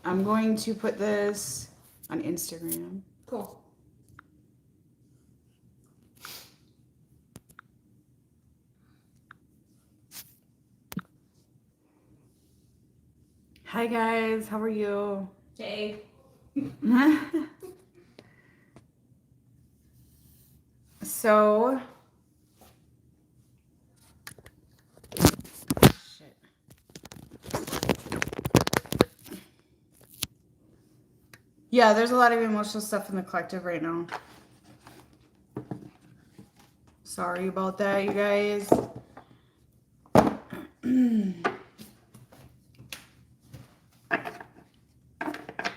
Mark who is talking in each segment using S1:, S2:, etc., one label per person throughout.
S1: I'm going to put this on Instagram.
S2: Cool.
S1: Hi guys, how are you?
S2: Hey.
S1: So, shit. Yeah, there's a lot of emotional stuff in the collective right now. Sorry about that, you guys.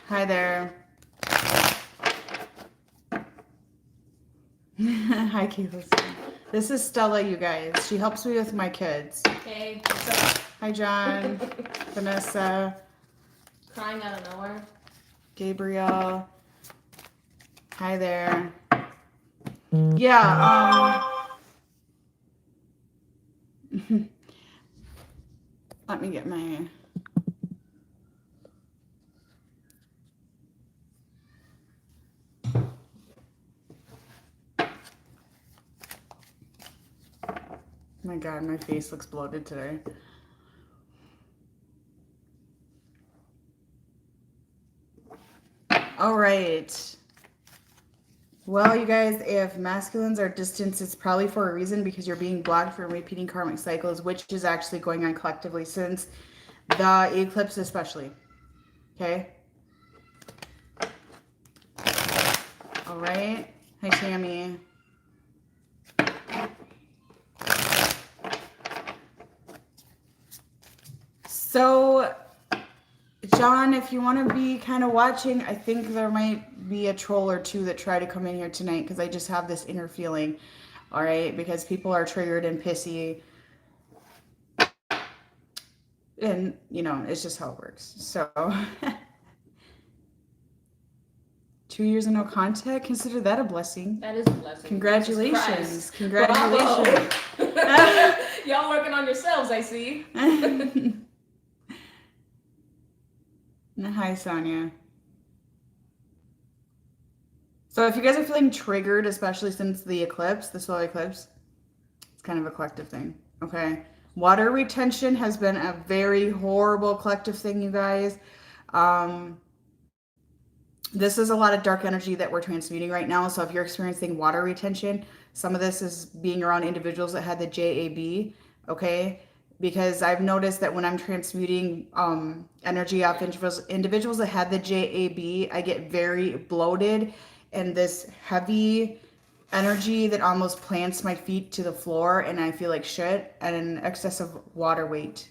S1: Hi there. Hi, Kayla. This is Stella, you guys. She helps me with my kids.
S2: Hey, what's up?
S1: Hi, John, Vanessa,
S2: Crying out of nowhere.
S1: Gabriel. Hi there. Yeah, let me get my... My God, my face looks bloated today. All right. Well, you guys, if masculines are distance, it's probably for a reason because you're being blocked from repeating karmic cycles, which is actually going on collectively since the eclipse especially. Okay? All right. Hi, Tammy. So, John, if you want to be kind of watching, I think there might be a troll or two that try to come in here tonight because I just have this inner feeling. All right? Because people are triggered and pissy. And, you know, it's just how it works. So, 2 years and no contact, consider that a blessing.
S2: That is a blessing.
S1: Congratulations. Congratulations.
S2: Y'all working on yourselves, I see.
S1: Hi, Sonia. So if you guys are feeling triggered, especially since the eclipse, the solar eclipse, it's kind of a collective thing, okay? Water retention has been a very horrible collective thing, you guys. This is a lot of dark energy that we're transmuting right now. So if you're experiencing water retention, some of this is being around individuals that had the JAB, okay? Because I've noticed that when I'm transmuting energy off individuals that had the JAB, I get very bloated and this heavy energy that almost plants my feet to the floor and I feel like shit and an excessive water weight.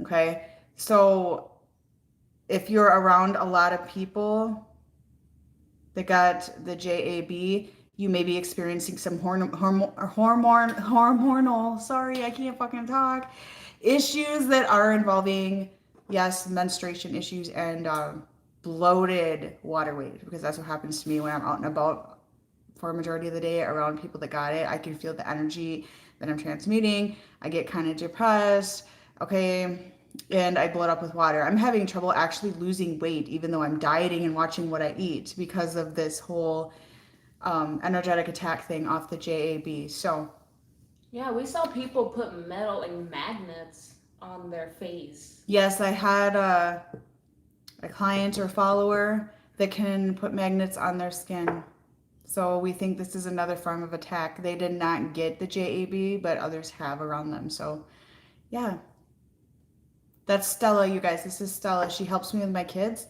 S1: Okay? So if you're around a lot of people that got the JAB, you may be experiencing some hormonal, sorry, I can't fucking talk, issues that are involving, yes, menstruation issues and bloated water weight, because that's what happens to me when I'm out and about for a majority of the day around people that got it. I can feel the energy that I'm transmuting. I get kind of depressed, okay? And I bloat up with water. I'm having trouble actually losing weight, even though I'm dieting and watching what I eat because of this whole energetic attack thing off the JAB. So,
S2: Yeah, we saw people put metal and magnets on their face.
S1: yes, I had a client or follower that can put magnets on their skin. So we think this is another form of attack. They did not get the JAB, but others have around them. So, yeah. That's Stella, you guys. This is Stella. She helps me with my kids.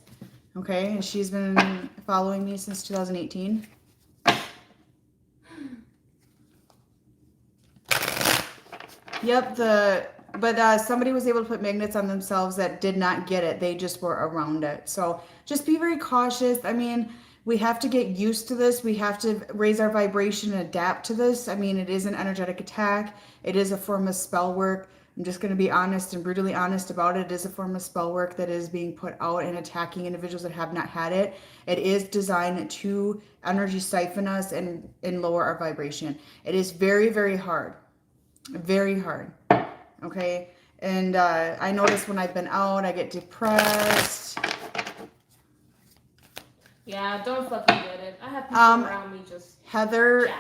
S1: Okay, and she's been following me since 2018. Yep, but somebody was able to put magnets on themselves that did not get it. They just were around it. So just be very cautious. I mean, we have to get used to this. We have to raise our vibration and adapt to this. I mean, it is an energetic attack. It is a form of spell work. I'm just going to be honest and brutally honest about it. It is a form of spell work that is being put out and attacking individuals that have not had it. It is designed to energy siphon us and lower our vibration. It is very, very hard. Very hard. Okay. And I notice when I've been out, I get depressed.
S2: Yeah, don't fucking get it. I have people around me just
S1: Heather,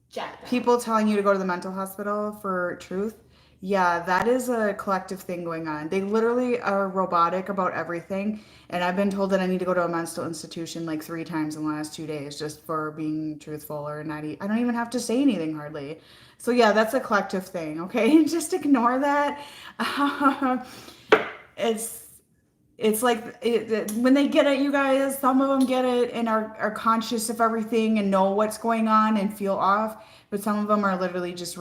S2: jacked out.
S1: people telling you to go to the mental hospital for truth. Yeah, that is a collective thing going on. They literally are robotic about everything. And I've been told that I need to go to a mental institution like 3 times in the last 2 days just for being truthful or not. I don't even have to say anything hardly. So yeah, that's a collective thing. Okay, just ignore that. it's it's like when they get it, you guys, some of them get it and are conscious of everything and know what's going on and feel off, but some of them are literally just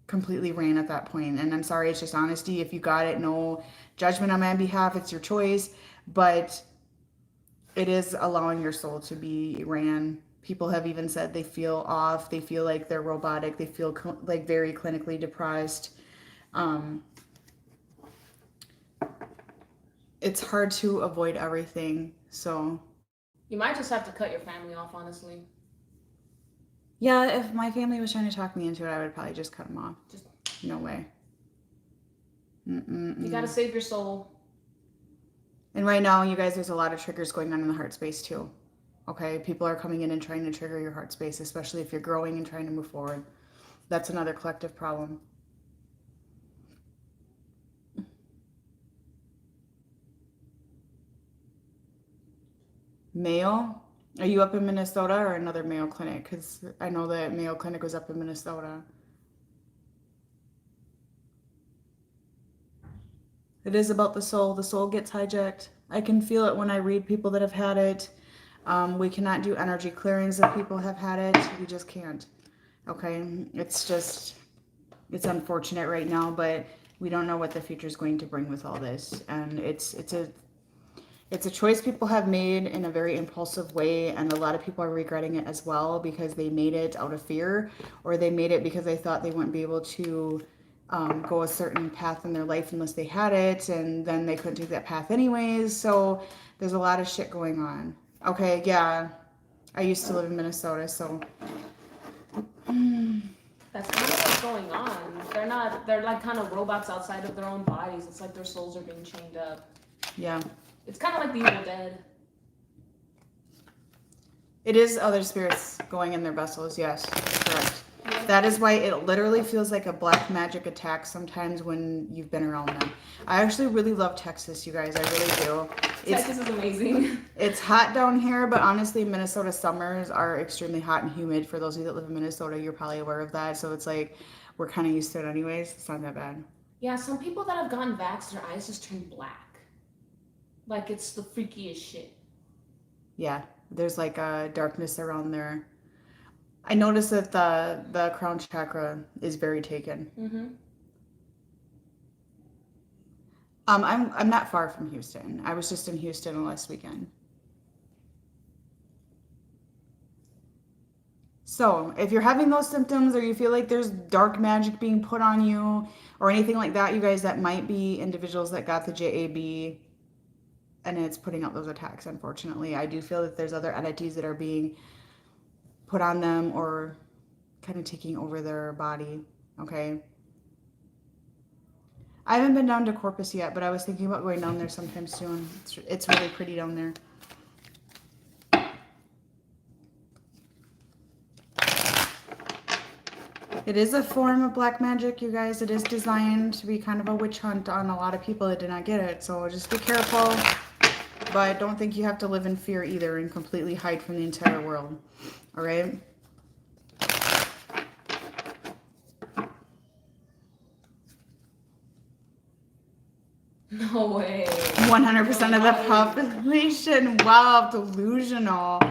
S1: completely ran at that point. And I'm sorry, it's just honesty. If you got it, no judgment on my behalf, it's your choice, but it is allowing your soul to be ran. People have even said they feel off, they feel like they're robotic, they feel like very clinically depressed. um, it's hard to avoid everything. So
S2: You might just have to cut your family off, honestly.
S1: yeah, if my family was trying to talk me into it, I would probably just cut them off.
S2: Just
S1: no way.
S2: You gotta save your soul.
S1: And right now, you guys, there's a lot of triggers going on in the heart space too. Okay, people are coming in and trying to trigger your heart space, especially if you're growing and trying to move forward. That's another collective problem. Mayo? Are you up in Minnesota or another Mayo Clinic? Because I know that Mayo Clinic was up in Minnesota. It is about the soul. The soul gets hijacked. I can feel it when I read people that have had it. We cannot do energy clearings if people have had it. We just can't. Okay? It's unfortunate right now, but we don't know what the future is going to bring with all this. And it's a choice people have made in a very impulsive way, and a lot of people are regretting it as well because they made it out of fear, or they made it because they thought they wouldn't be able to go a certain path in their life unless they had it, and then they couldn't take that path anyways. So there's a lot of shit going on. Okay, yeah. I used to live in Minnesota, so
S2: That's kind of what's going on. They're like kind of robots outside of their own bodies. It's like their souls are being chained up.
S1: yeah.
S2: It's kind of like the Evil Dead.
S1: It is other spirits going in their vessels, yes, correct.
S2: Yeah.
S1: That is why it literally feels like a black magic attack sometimes when you've been around them. I actually really love Texas, you guys. I really do.
S2: Texas is amazing.
S1: It's hot down here, but honestly, Minnesota summers are extremely hot and humid. For those of you that live in Minnesota, you're probably aware of that. So it's like we're kind of used to it anyways. It's not that bad.
S2: Yeah, some people that have gotten vaxxed, their eyes just turn black. Like it's the freakiest shit.
S1: Yeah, there's like a darkness around there. I noticed that the crown chakra is very taken.
S2: Mm-hmm.
S1: I'm not far from Houston. I was just in Houston last weekend. So if you're having those symptoms or you feel like there's dark magic being put on you or anything like that, you guys, that might be individuals that got the JAB and it's putting out those attacks, unfortunately. I do feel that there's other entities that are being put on them or kind of taking over their body, okay? I haven't been down to Corpus yet, but I was thinking about going down there sometime soon. It's really pretty down there. It is a form of black magic, you guys. It is designed to be kind of a witch hunt on a lot of people that did not get it. So just be careful. But don't think you have to live in fear either and completely hide from the entire world. All right?
S2: No way.
S1: 100% of the population. Wow, delusional.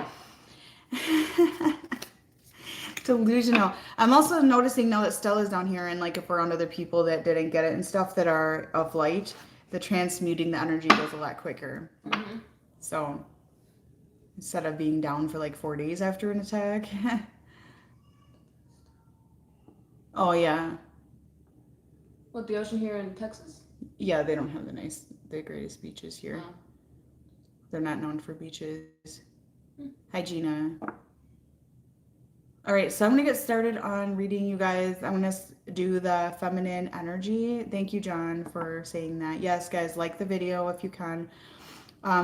S1: Delusional. I'm also noticing now that Stella's down here, and like if we're around other people that didn't get it and stuff that are of light, the transmuting the energy goes a lot quicker.
S2: Mm-hmm.
S1: So instead of being down for like 4 days after an attack. Oh yeah.
S2: What, the ocean here in Texas?
S1: Yeah, they don't have the greatest beaches here.
S2: Oh.
S1: They're not known for beaches. Hi, Gina. All right, so I'm going to get started on reading, you guys. I'm going to do the feminine energy. Thank you, John, for saying that. Yes, guys, like the video if you can.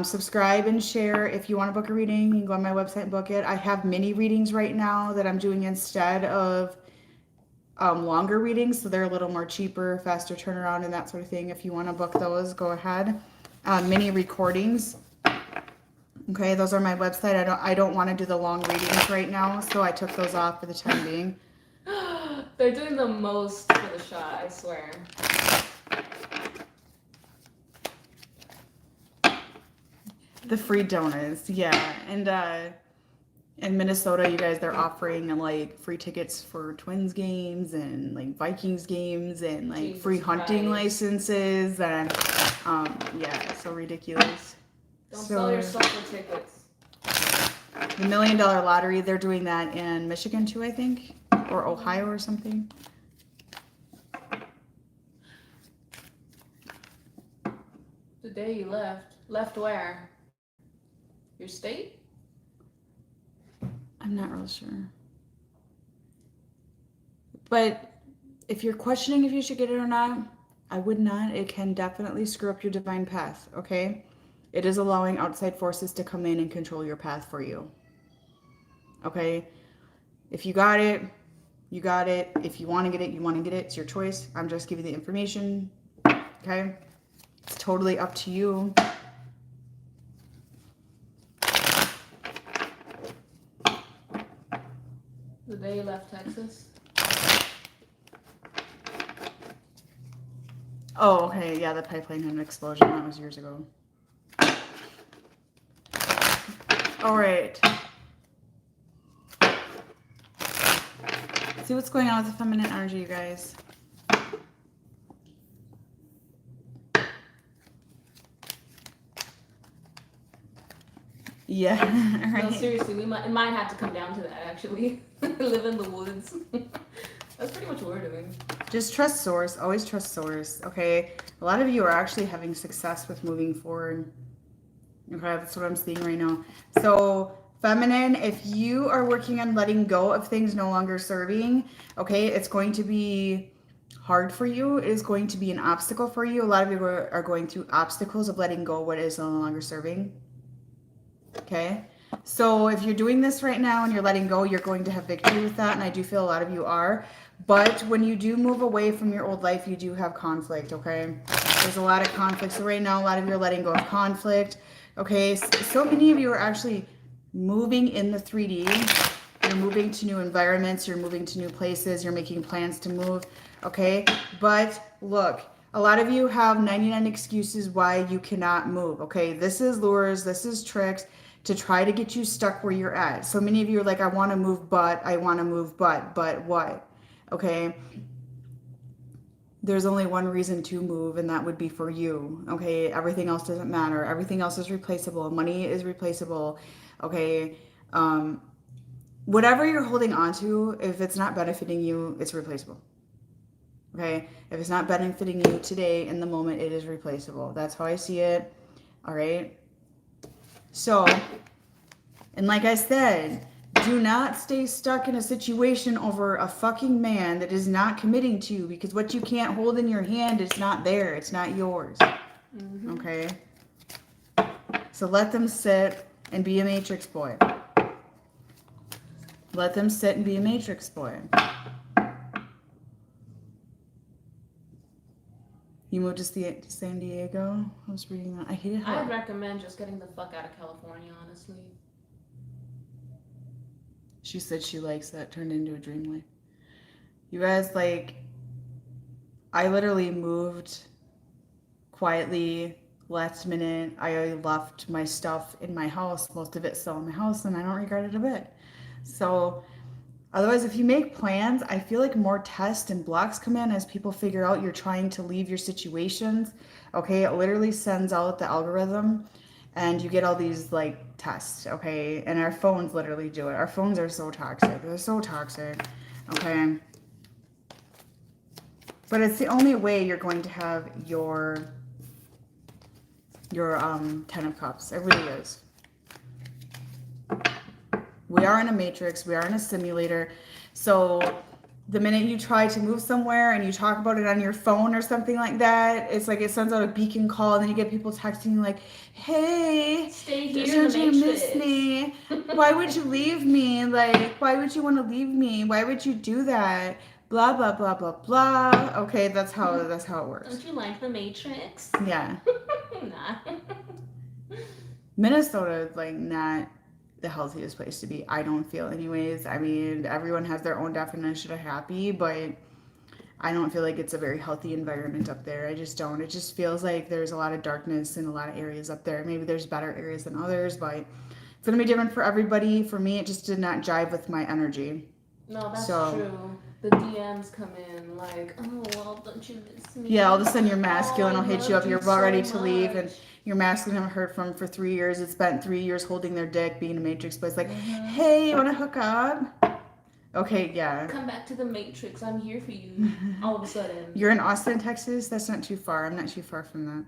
S1: Subscribe and share. If you want to book a reading, you can go on my website and book it. I have mini readings right now that I'm doing instead of longer readings, so they're a little more cheaper, faster turnaround, and that sort of thing. If you want to book those, go ahead. Mini recordings. Okay, those are my website. I don't want to do the long readings right now, so I took those off for the time being.
S2: They're doing the most for the shot, I swear.
S1: The free donuts, yeah. And in Minnesota, you guys, they're offering like free tickets for Twins games and like Vikings games and like
S2: Jesus
S1: free hunting
S2: Christ.
S1: licenses and yeah, so ridiculous.
S2: Don't sell yourself for tickets.
S1: The $1 Million Lottery, they're doing that in Michigan too, I think, or Ohio or something.
S2: The day you left. Left where? Your state?
S1: I'm not real sure. But if you're questioning if you should get it or not, I would not. It can definitely screw up your divine path, okay? It is allowing outside forces to come in and control your path for you. Okay? If you got it, you got it. If you want to get it, you want to get it. It's your choice. I'm just giving the information. Okay? It's totally up to you.
S2: The day you left Texas?
S1: Oh, okay. Yeah, the pipeline had an explosion. That was years ago. All right. See what's going on with the feminine energy, you guys. Yeah. Right.
S2: No, seriously, it might have to come down to that, actually. Live in the woods. That's pretty much what we're doing.
S1: Just trust source. Always trust source. Okay. A lot of you are actually having success with moving forward. Okay, that's what I'm seeing right now. So, feminine, if you are working on letting go of things no longer serving, okay, it's going to be hard for you. It is going to be an obstacle for you. A lot of you are going through obstacles of letting go what is no longer serving. Okay. So if you're doing this right now and you're letting go, you're going to have victory with that. And I do feel a lot of you are. But when you do move away from your old life, you do have conflict. Okay. There's a lot of conflict. So right now, a lot of you are letting go of conflict. Okay. So many of you are actually moving in the 3D. You're moving to new environments. You're moving to new places. You're making plans to move. Okay. But look, a lot of you have 99 excuses why you cannot move. Okay. This is lures. This is tricks to try to get you stuck where you're at. So many of you are like, I want to move, but I want to move, but what? Okay. There's only one reason to move, and that would be for you. Okay. Everything else doesn't matter. Everything else is replaceable. Money is replaceable. Okay. Whatever you're holding on to, if it's not benefiting you, it's replaceable. Okay. If it's not benefiting you today in the moment, it is replaceable. That's how I see it. All right. So, and like I said, do not stay stuck in a situation over a fucking man that is not committing to you, because what you can't hold in your hand is not there. It's not yours. Mm-hmm. Okay? So let them sit and be a matrix boy. Let them sit and be a matrix boy. You moved to San Diego? I was reading that. I hate it.
S2: I'd recommend just getting the fuck out of California, honestly.
S1: She said she likes that. Turned into a dream life. You guys, like, I literally moved quietly last minute. I left my stuff in my house, most of it still in my house, and I don't regret it a bit. So, otherwise, if you make plans, I feel like more tests and blocks come in as people figure out you're trying to leave your situations. Okay, it literally sends out the algorithm and you get all these like tests. Okay, and our phones literally do it. Our phones are so toxic. They're so toxic. Okay, but it's the only way you're going to have your 10 of Cups. It really is. We are in a matrix. We are in a simulator. So The minute you try to move somewhere and you talk about it on your phone or something like that, it's like it sends out a beacon call, and then you get people texting you like, "Hey,
S2: Stay here in
S1: don't
S2: the
S1: you miss
S2: Matrix."
S1: me? Why would you leave me? Like, why would you want to leave me? Why would you do that? Blah blah blah blah blah." Okay, that's how it works.
S2: Don't you like the Matrix?
S1: Yeah.
S2: Nah.
S1: Minnesota is like not the healthiest place to be. I don't feel anyways. I mean, everyone has their own definition of happy, but I don't feel like it's a very healthy environment up there. I just don't. It just feels like there's a lot of darkness in a lot of areas up there. Maybe there's better areas than others, but it's gonna be different for everybody. For me, it just did not jive with my energy.
S2: No, that's
S1: So-
S2: true. The DMs come in like, "Oh, well, don't you miss me?"
S1: Yeah, all of a sudden your masculine
S2: Oh,
S1: will
S2: I
S1: hit you up.
S2: love
S1: You're
S2: you
S1: about
S2: so
S1: ready to leave, and
S2: much.
S1: your masculine haven't heard from for 3 years. It's spent 3 years holding their dick, being a matrix, but it's like,
S2: Mhm.
S1: hey, you want to hook up? Okay, yeah.
S2: Come back to the Matrix. I'm here for you. All of a sudden.
S1: You're in Austin, Texas. That's not too far. I'm not too far from that.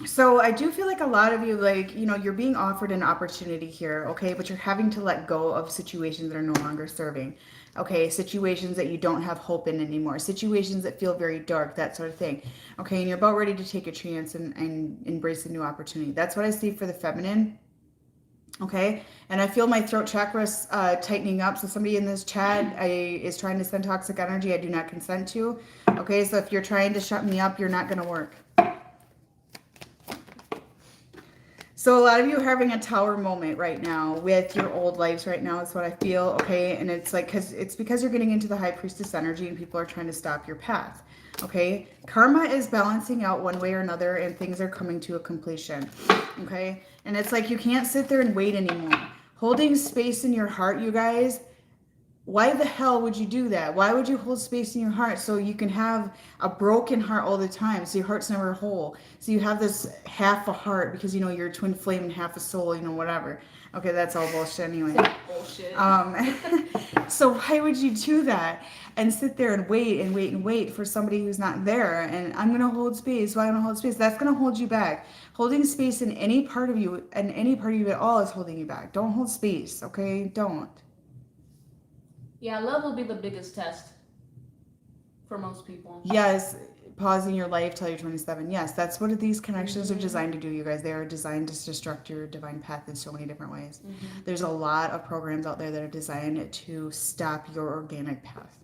S1: So I do feel like a lot of you, like, you know, you're being offered an opportunity here, okay, but you're having to let go of situations that are no longer serving. Okay, situations that you don't have hope in anymore, situations that feel very dark, that sort of thing. Okay, and you're about ready to take a chance and embrace a new opportunity. That's what I see for the feminine. Okay, and I feel my throat chakra tightening up. So somebody in this chat is trying to send toxic energy I do not consent to. Okay, so if you're trying to shut me up, you're not going to work. So a lot of you are having a tower moment right now with your old lives right now. That's what I feel, okay? And it's like, because you're getting into the high priestess energy and people are trying to stop your path, okay? Karma is balancing out one way or another, and things are coming to a completion, okay? And it's like you can't sit there and wait anymore. Holding space in your heart, you guys, why the hell would you do that? Why would you hold space in your heart so you can have a broken heart all the time, so your heart's never whole, so you have this half a heart because, you know, you're a twin flame and half a soul, you know, whatever. Okay, that's all bullshit anyway.
S2: Bullshit.
S1: So why would you do that and sit there and wait and wait and wait for somebody who's not there? And I'm gonna hold space. Why am I gonna hold space? That's gonna hold you back. Holding space in any part of you and any part of you at all is holding you back. Don't hold space, okay? Don't.
S2: Yeah, love will be the biggest test for most people.
S1: Yes, pausing your life till you're 27. Yes, that's what these connections are designed to do, you guys. They are designed to destruct your divine path in so many different ways. There's a lot of programs out there that are designed to stop your organic path.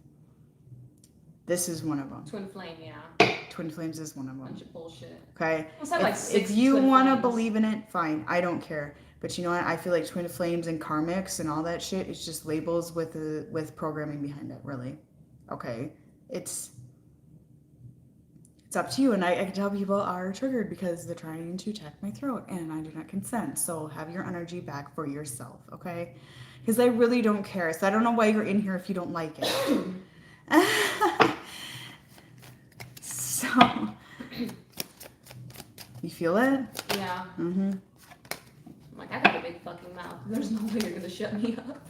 S1: This is one of them.
S2: Twin flame, yeah.
S1: Twin flames is one of them.
S2: Bunch of bullshit.
S1: Okay?
S2: Let's have like six
S1: If you
S2: twin
S1: want to
S2: flames.
S1: believe in it, fine. I don't care. But you know what? I feel like twin flames and karmics and all that shit is just labels with programming behind it, really. Okay? It's up to you, and I can tell people are triggered because they're trying to check my throat, and I do not consent. So have your energy back for yourself, okay? Because I really don't care. So I don't know why you're in here if you don't like it. So, you feel it?
S2: Yeah.
S1: Mm-hmm.
S2: I'm like, I got a big fucking mouth. There's no way you're gonna shut me up.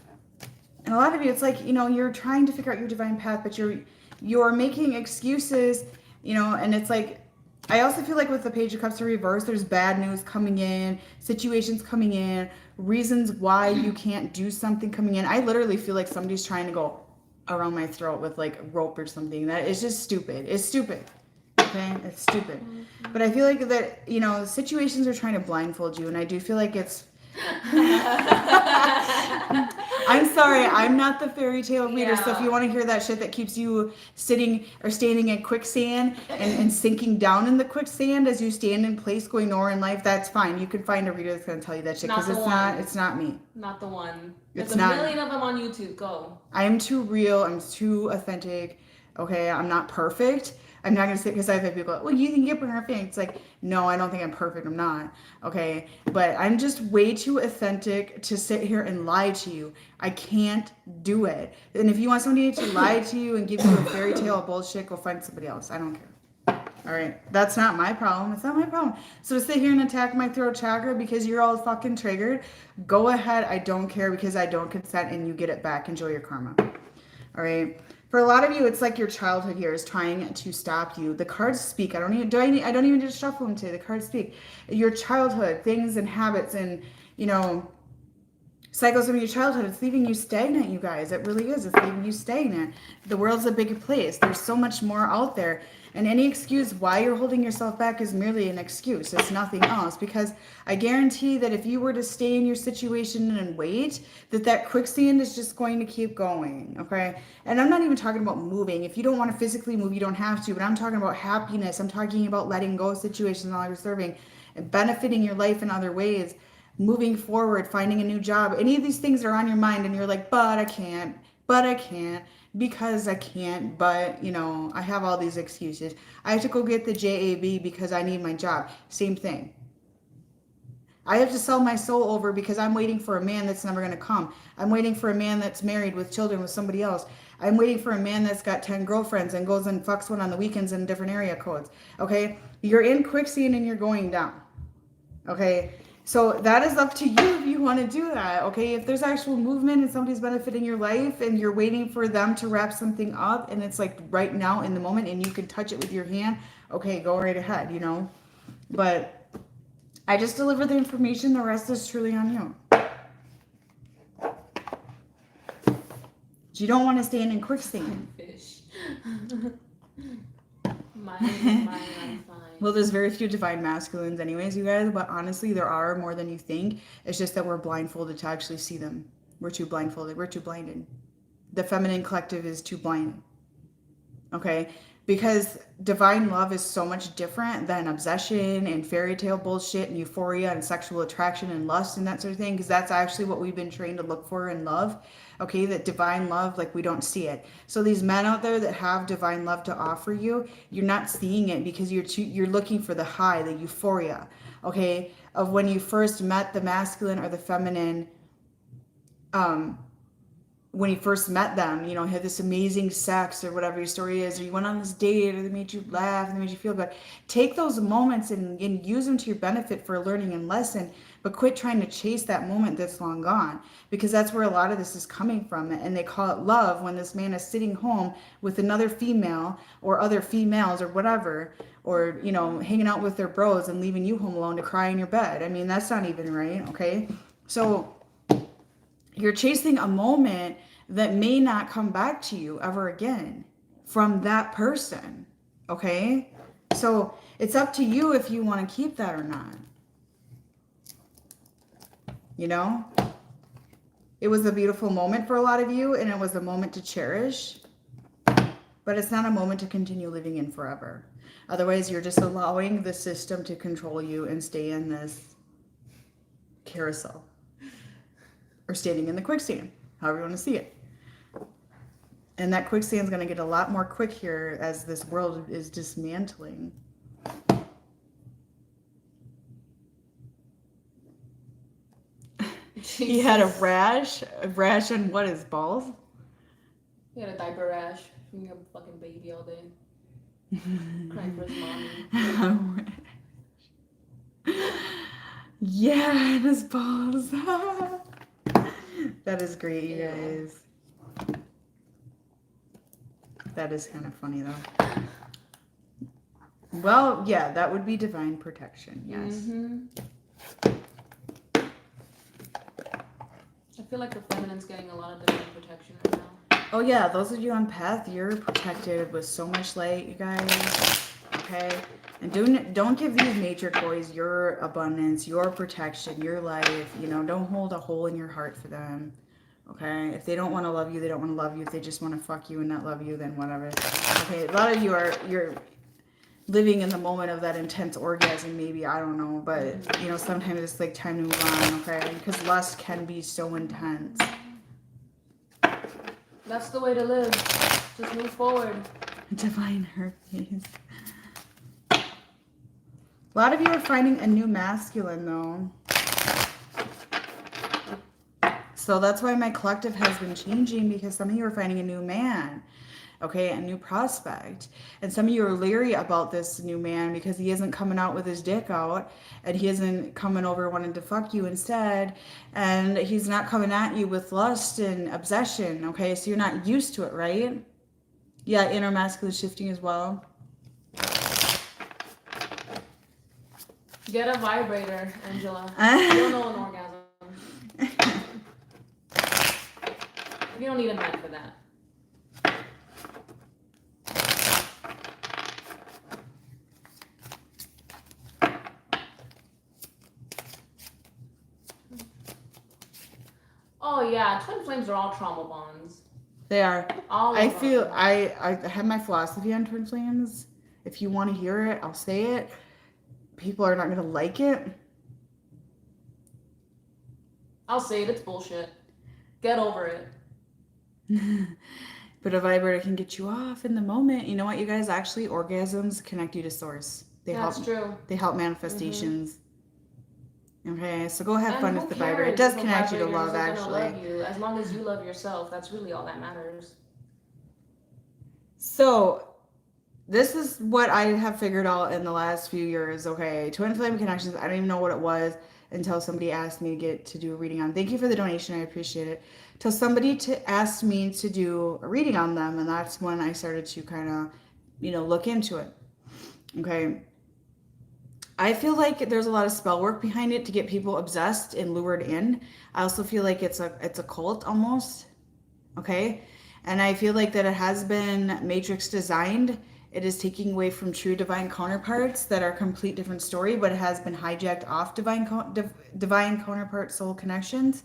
S1: And a lot of you, it's like, you know, you're trying to figure out your divine path, but you're making excuses, you know, and it's like, I also feel like with the Page of Cups in reverse, there's bad news coming in, situations coming in, reasons why you can't do something coming in. I literally feel like somebody's trying to go around my throat with like rope or something. That is just stupid. It's stupid. Okay? It's stupid. But I feel like that, you know, situations are trying to blindfold you, and I do feel like it's I'm sorry, I'm not the fairy tale reader, so if you want to hear that shit that keeps you sitting or standing in quicksand and sinking down in the quicksand as you stand in place going nowhere in life, that's fine. You can find a reader that's going to tell you that shit because it's not me.
S2: Not the one.
S1: It's
S2: There's a
S1: not.
S2: million of them on YouTube. Go.
S1: I am too real. I'm too authentic. Okay, I'm not perfect. I'm not gonna say because I've had people go, well, you think you're perfect. It's like, no, I don't think I'm perfect. I'm not. Okay, but I'm just way too authentic to sit here and lie to you. I can't do it. And if you want somebody to lie to you and give you a fairy tale of bullshit, go find somebody else. I don't care. All right, that's not my problem. It's not my problem. So to sit here and attack my throat chakra because you're all fucking triggered, go ahead. I don't care because I don't consent, and you get it back. Enjoy your karma. All right. For a lot of you, it's like your childhood here is trying to stop you. The cards speak. I don't even need to shuffle them today. The cards speak. Your childhood, things and habits, and you know, cycles from your childhood. It's leaving you stagnant, you guys. It really is. It's leaving you stagnant. The world's a bigger place. There's so much more out there. And any excuse why you're holding yourself back is merely an excuse. It's nothing else. Because I guarantee that if you were to stay in your situation and wait, that quicksand is just going to keep going. Okay? And I'm not even talking about moving. If you don't want to physically move, you don't have to. But I'm talking about happiness. I'm talking about letting go of situations while you're serving and benefiting your life in other ways, moving forward, finding a new job. Any of these things are on your mind and you're like, but I can't, because I can't, but I have all these excuses. I have to go get the JAB because I need my job. Same thing. I have to sell my soul over because I'm waiting for a man that's never going to come. I'm waiting for a man that's married with children with somebody else. I'm waiting for a man that's got 10 girlfriends and goes and fucks one on the weekends in different area codes. Okay? You're in quicksand and you're going down. Okay? So that is up to you if you want to do that, okay? If there's actual movement and somebody's benefiting your life and you're waiting for them to wrap something up and it's like right now in the moment and you can touch it with your hand, okay, go right ahead, But I just deliver the information. The rest is truly on you. You don't want to stand in quicksand.
S2: Fish. I'm fine.
S1: Well, there's very few divine masculines anyways, you guys, but honestly, there are more than you think. It's just that we're blindfolded to actually see them. We're too blindfolded. We're too blinded. The feminine collective is too blind. Okay? Because divine love is so much different than obsession and fairy tale bullshit and euphoria and sexual attraction and lust and that sort of thing. Because that's actually what we've been trained to look for in love. Okay, that divine love, like we don't see it. So these men out there that have divine love to offer you, you're not seeing it because you're looking for the high, the euphoria, okay, of when you first met the masculine or the feminine. When you first met them, had this amazing sex or whatever your story is, or you went on this date, or they made you laugh, and they made you feel good. Take those moments and use them to your benefit for a learning and lesson, but quit trying to chase that moment that's long gone, because that's where a lot of this is coming from. And they call it love when this man is sitting home with another female or other females or whatever, or, hanging out with their bros and leaving you home alone to cry in your bed. I mean, that's not even right, okay? So you're chasing a moment that may not come back to you ever again from that person, okay? So it's up to you if you want to keep that or not. It was a beautiful moment for a lot of you, and it was a moment to cherish, but it's not a moment to continue living in forever. Otherwise, you're just allowing the system to control you and stay in this carousel. Or standing in the quicksand, however you want to see it. And that quicksand's going to get a lot more quick here as this world is dismantling. He had a rash on what, his balls?
S2: He had a diaper rash from your fucking baby all day. Crying for his mommy.
S1: Yeah, and his balls. That is great, you guys. That is kind of funny, though. Well, yeah, that would be divine protection, yes.
S2: Mm-hmm. I feel like the feminine's getting a lot of divine protection right now.
S1: Oh, yeah, those of you on path, you're protected with so much light, you guys. Okay? And don't give these nature boys your abundance, your protection, your life. Don't hold a hole in your heart for them. Okay? If they don't want to love you, they don't want to love you. If they just want to fuck you and not love you, then whatever. Okay, a lot of you you're living in the moment of that intense orgasm, maybe, I don't know. But, sometimes it's like time to move on, okay? Because lust can be so intense.
S2: That's the way to live. Just move forward.
S1: Divine herpes. A lot of you are finding a new masculine, though. So that's why my collective has been changing, because some of you are finding a new man, okay, a new prospect. And some of you are leery about this new man because he isn't coming out with his dick out, and he isn't coming over wanting to fuck you instead, and he's not coming at you with lust and obsession, okay? So you're not used to it, right? Yeah, inner masculine shifting as well.
S2: Get a vibrator, Angela. You don't know an orgasm. You don't need a man for that. Oh yeah, twin flames are all trauma bonds.
S1: They are.
S2: All
S1: I
S2: of
S1: feel
S2: them.
S1: I have my philosophy on twin flames. If you want to hear it, I'll say it. People are not gonna like it.
S2: I'll say it. It's bullshit. Get over it.
S1: But a vibrator can get you off in the moment. You know what, you guys? Actually, orgasms connect you to source.
S2: That's true.
S1: They help manifestations. Okay, so go have
S2: And
S1: fun
S2: who
S1: with the vibrator. It
S2: cares
S1: does
S2: if a
S1: connect you to
S2: vibrator
S1: love,
S2: isn't gonna
S1: actually.
S2: love you? As long as you love yourself, that's really all that matters.
S1: So, this is what I have figured out in the last few years. Okay, twin flame connections. I don't even know what it was until somebody asked me to do a reading on. Thank you for the donation. I appreciate it. Till somebody asked me to do a reading on them, and that's when I started to kind of, look into it. Okay. I feel like there's a lot of spell work behind it to get people obsessed and lured in. I also feel like it's a cult almost. Okay? And I feel like that it has been matrix designed. It is taking away from true divine counterparts that are a complete different story, but it has been hijacked off divine counterpart soul connections.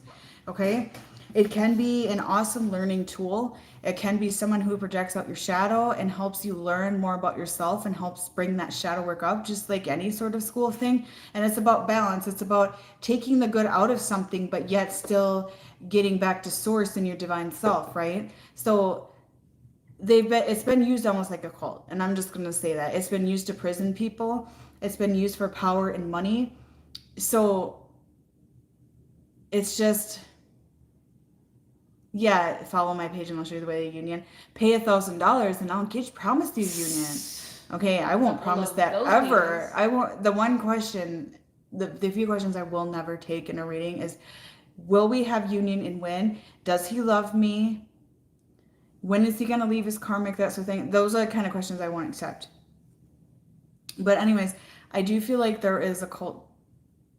S1: Okay? It can be an awesome learning tool. It can be someone who projects out your shadow and helps you learn more about yourself and helps bring that shadow work up, just like any sort of school thing. And it's about balance. It's about taking the good out of something, but yet still getting back to source in your divine self, right? So it's been used almost like a cult. And I'm just going to say that. It's been used to prison people. It's been used for power and money. So it's just... Yeah, follow my page and I'll show you the way to union. Pay $1,000 and I'll promise you union. Okay, I won't promise that ever. I won't. The one question, the few questions I will never take in a reading is, will we have union and when? Does he love me? When is he gonna leave his karmic? That sort of thing. Those are the kind of questions I won't accept. But anyways, I do feel like there is a cult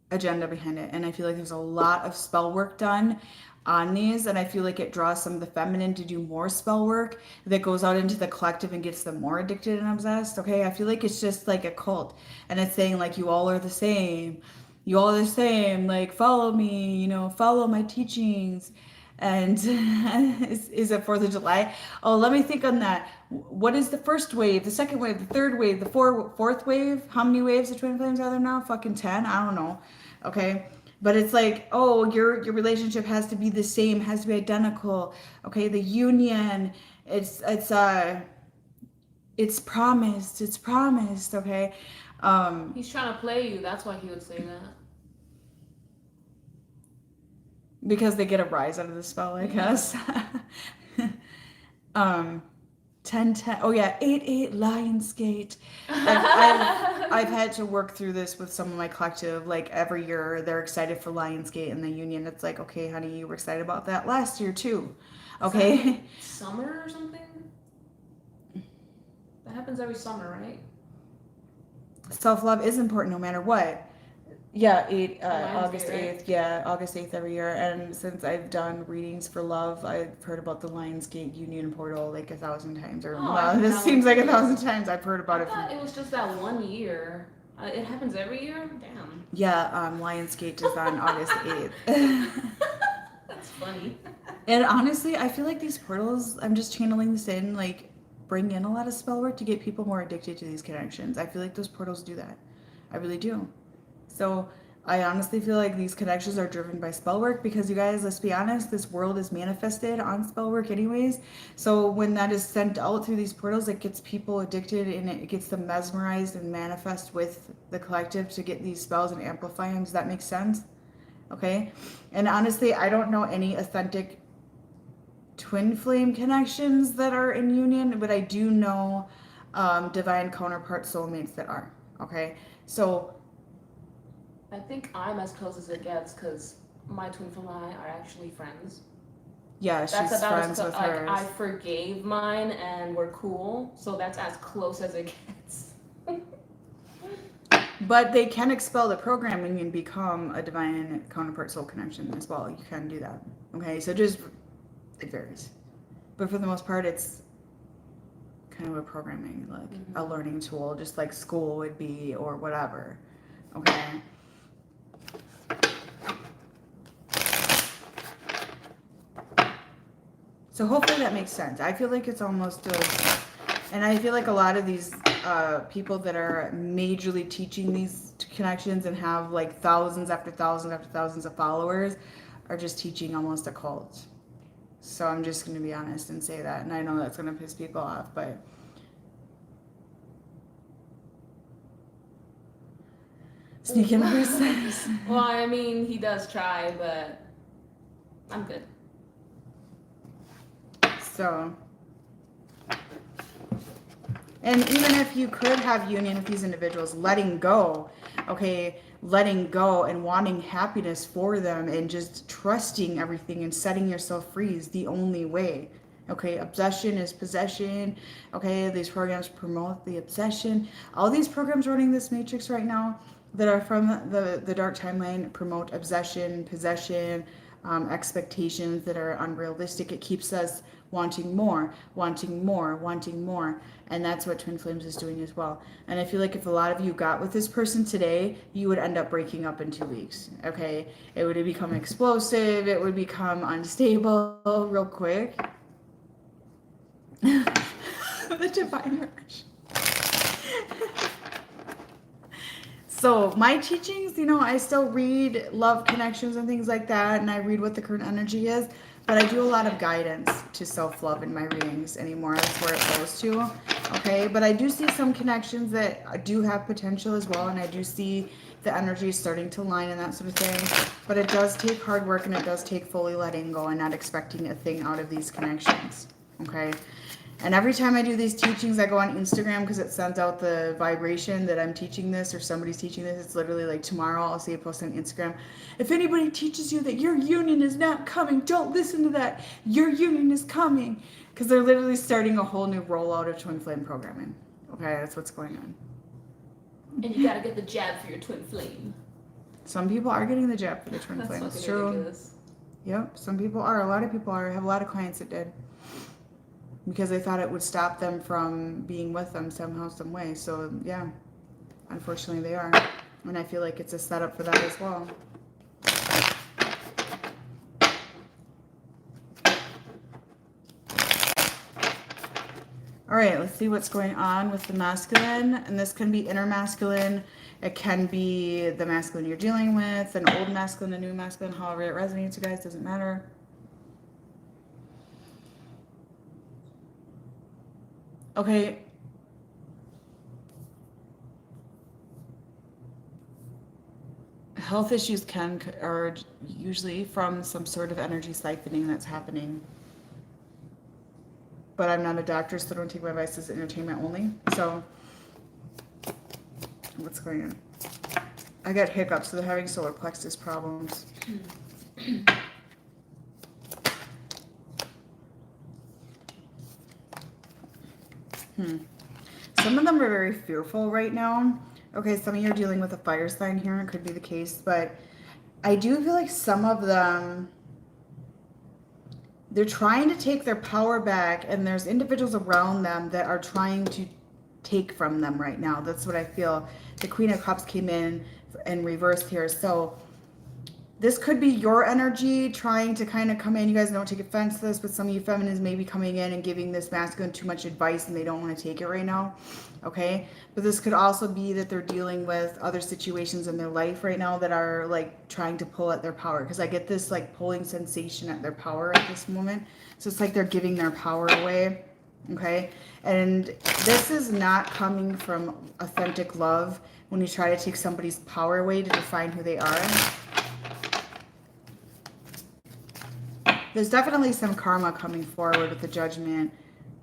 S1: agenda behind it, and I feel like there's a lot of spell work done on these, and I feel like it draws some of the feminine to do more spell work that goes out into the collective and gets them more addicted and obsessed. Okay, I feel like it's just like a cult, and it's saying like, you all are the same, like follow me, follow my teachings. And is it 4th of July? Oh, let me think on that. What is the first wave, the second wave, the third wave, the fourth wave? How many waves of twin flames are there now? Fucking 10? I don't know. Okay. But it's like, oh, your relationship has to be the same, has to be identical. Okay, the union, it's promised. Okay.
S2: He's trying to play you. That's why he would say that.
S1: Because they get a rise out of the spell, I guess. 10-10. Oh yeah, 8-8 Lionsgate. I've had to work through this with some of my collective. Like every year, they're excited for Lionsgate and the Union. It's like, okay, honey, you were excited about that last year too. Okay.
S2: Summer or something. That happens every summer, right?
S1: Self-love is important no matter what. Yeah, August
S2: Right?
S1: 8th. Yeah, August 8th every year. And since I've done readings for love, I've heard about the Lionsgate Union Portal like 1,000 times. Or this seems like 1,000 times I've heard about it.
S2: I thought it was just that 1 year. It happens every year? Damn.
S1: Yeah, Lionsgate is on August 8th.
S2: That's funny.
S1: And honestly, I feel like these portals, I'm just channeling this in, like, bring in a lot of spell work to get people more addicted to these connections. I feel like those portals do that. I really do. So I honestly feel like these connections are driven by spell work because, you guys, let's be honest, this world is manifested on spell work anyways. So when that is sent out through these portals, it gets people addicted and it gets them mesmerized and manifest with the collective to get these spells and amplify them. Does that make sense? Okay. And honestly, I don't know any authentic twin flame connections that are in union, but I do know divine counterpart soulmates that are. Okay. So
S2: I think I'm as close as it gets because my twin flame and I are actually friends.
S1: Yeah,
S2: That's
S1: she's
S2: about
S1: friends
S2: as
S1: with
S2: like
S1: hers.
S2: I forgave mine and we're cool, so that's as close as it gets.
S1: But they can expel the programming and become a divine counterpart soul connection as well. You can do that. Okay, so just It varies. But for the most part, it's kind of a programming, like a learning tool, just like school would be or whatever. Okay. So hopefully that makes sense. I feel like it's almost and I feel like a lot of these people that are majorly teaching these connections and have like thousands after thousands after thousands of followers are just teaching almost a cult. So I'm just going to be honest and say that. And I know that's going to piss people off, but sneak in versus.
S2: Well, I mean, he does try, but I'm good.
S1: So, and even if you could have union with these individuals, letting go, okay, letting go and wanting happiness for them and just trusting everything and setting yourself free is the only way. Okay, obsession is possession. Okay, these programs promote the obsession. All these programs running this matrix right now that are from the dark timeline promote obsession, possession, expectations that are unrealistic. It keeps us wanting more, wanting more, wanting more. And that's what Twin Flames is doing as well. And I feel like if a lot of you got with this person today, you would end up breaking up in 2 weeks. Okay, it would become explosive, it would become unstable real quick. The divine rush. So my teachings, you know, I still read love connections and things like that, and I read what the current energy is, but I do a lot of guidance to self-love in my readings anymore. That's where it goes to. Okay, but I do see some connections that do have potential as well, and I do see the energy starting to line and that sort of thing. But it does take hard work, and it does take fully letting go and not expecting a thing out of these connections. Okay. And every time I do these teachings, I go on Instagram because it sends out the vibration that I'm teaching this or somebody's teaching this. It's literally like tomorrow I'll see a post on Instagram. If anybody teaches you that your union is not coming, don't listen to that. Your union is coming. Because they're literally starting a whole new rollout of twin flame programming. Okay, that's what's going on.
S2: And you gotta get the jab for your twin flame.
S1: Some people are getting the jab for the twin flame.
S2: That's
S1: It's
S2: fucking
S1: true.
S2: ridiculous.
S1: Yep, some people are. A lot of people are. I have a lot of clients that did. Because they thought it would stop them from being with them somehow, some way. So, yeah, unfortunately they are. And I feel like it's a setup for that as well. All right, let's see what's going on with the masculine. And this can be inner masculine. It can be the masculine you're dealing with, an old masculine, a new masculine, however it resonates, you guys, doesn't matter. Okay. Health issues are usually from some sort of energy siphoning that's happening. But I'm not a doctor, so don't take my advice as entertainment only. So, what's going on? I got hiccups, so they're having solar plexus problems. Some of them are very fearful right now. Okay, some of you are dealing with a fire sign here. It could be the case, but I do feel like some of them, they're trying to take their power back, and there's individuals around them that are trying to take from them right now. That's what I feel. The Queen of Cups came in reverse here. So this could be your energy trying to kind of come in. You guys don't take offense to this, but some of you feminines may be coming in and giving this masculine too much advice and they don't want to take it right now. Okay? But this could also be that they're dealing with other situations in their life right now that are like trying to pull at their power. Because I get this like pulling sensation at their power at this moment. So it's like they're giving their power away. Okay? And this is not coming from authentic love when you try to take somebody's power away to define who they are. There's definitely some karma coming forward with the judgment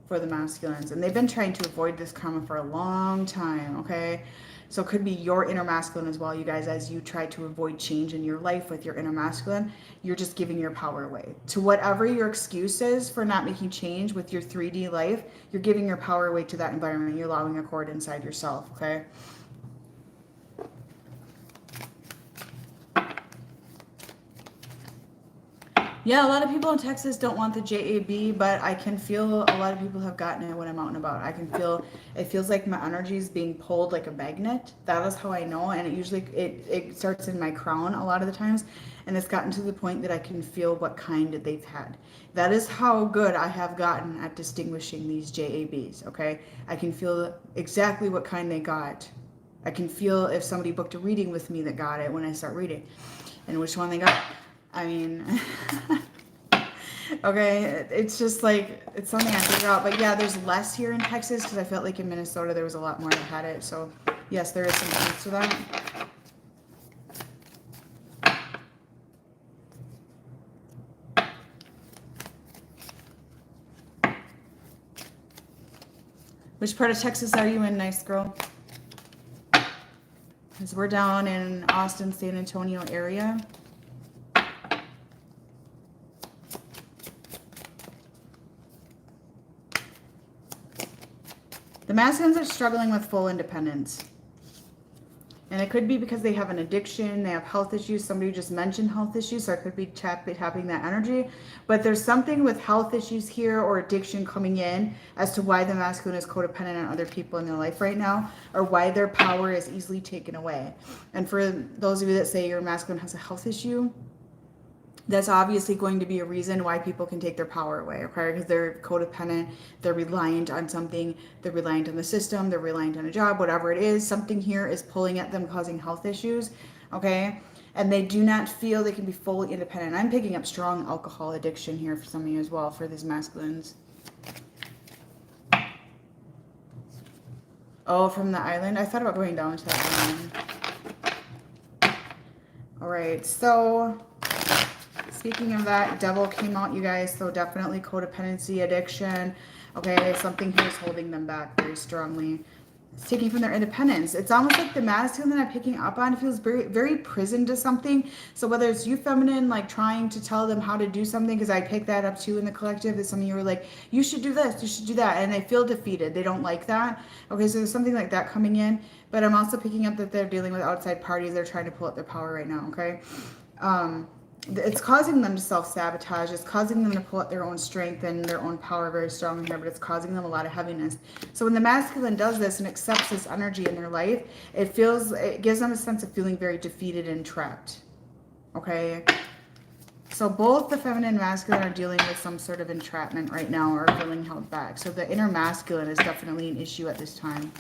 S1: for the masculines. And they've been trying to avoid this karma for a long time, okay? So it could be your inner masculine as well, you guys, as you try to avoid change in your life with your inner masculine. You're just giving your power away. To whatever your excuse is for not making change with your 3D life, you're giving your power away to that environment. You're allowing a cord inside yourself, okay? Yeah, a lot of people in Texas don't want the JAB, but I can feel a lot of people have gotten it when I'm out and about. I can feel it feels like my energy is being pulled like a magnet. That is how I know, and it starts in my crown a lot of the times, and it's gotten to the point that I can feel what kind they've had. That is how good I have gotten at distinguishing these JABs. Okay, I can feel exactly what kind they got. I can feel if somebody booked a reading with me that got it when I start reading, and which one they got. I mean, okay, it's just like, it's something I figure out. But yeah, there's less here in Texas because I felt like in Minnesota there was a lot more that had it. So yes, there is some truth to that. Which part of Texas are you in, nice girl? Because we're down in Austin, San Antonio area. The masculines are struggling with full independence. And it could be because they have an addiction, they have health issues. Somebody just mentioned health issues, so it could be tapping that energy. But there's something with health issues here or addiction coming in as to why the masculine is codependent on other people in their life right now, or why their power is easily taken away. And for those of you that say your masculine has a health issue, that's obviously going to be a reason why people can take their power away, okay? Because they're codependent, they're reliant on something, they're reliant on the system, they're reliant on a job, whatever it is, something here is pulling at them, causing health issues, okay? And they do not feel they can be fully independent. I'm picking up strong alcohol addiction here for some of you as well, for these masculines. Oh, from the island? I thought about going down to that island. All right, so speaking of that, devil came out, you guys, so definitely codependency, addiction. Okay, something here is holding them back very strongly. It's taking from their independence. It's almost like the masculine that I'm picking up on feels very, very prisoned to something. So whether it's you feminine, like trying to tell them how to do something, because I picked that up too in the collective, that some of you were like, you should do this, you should do that. And they feel defeated. They don't like that. Okay, so there's something like that coming in. But I'm also picking up that they're dealing with outside parties. They're trying to pull up their power right now, okay? It's causing them to self-sabotage. It's causing them to pull out their own strength and their own power very strongly here, but it's causing them a lot of heaviness. So when the masculine does this and accepts this energy in their life, it gives them a sense of feeling very defeated and trapped. Okay? So both the feminine and masculine are dealing with some sort of entrapment right now or feeling held back. So the inner masculine is definitely an issue at this time.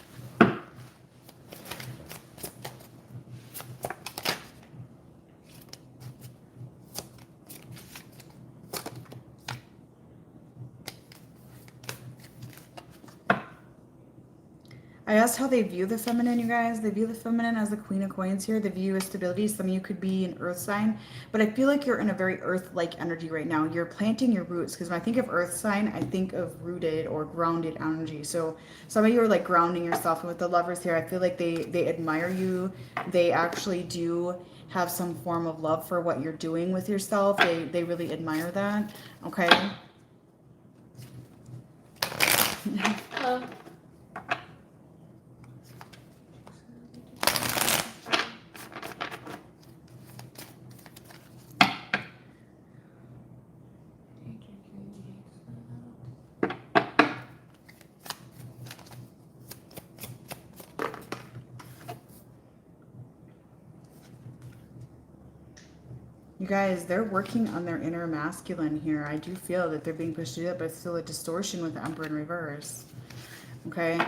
S1: I asked how they view the feminine, you guys. They view the feminine as the Queen of Coins here. They view as stability. Some of you could be an earth sign, but I feel like you're in a very earth-like energy right now. You're planting your roots, because when I think of earth sign, I think of rooted or grounded energy. So some of you are like grounding yourself. And with the lovers here, I feel like they admire you. They actually do have some form of love for what you're doing with yourself. They really admire that. Okay. You guys, they're working on their inner masculine here. I do feel that they're being pushed to that, but it's still a distortion with the Emperor in reverse. Okay?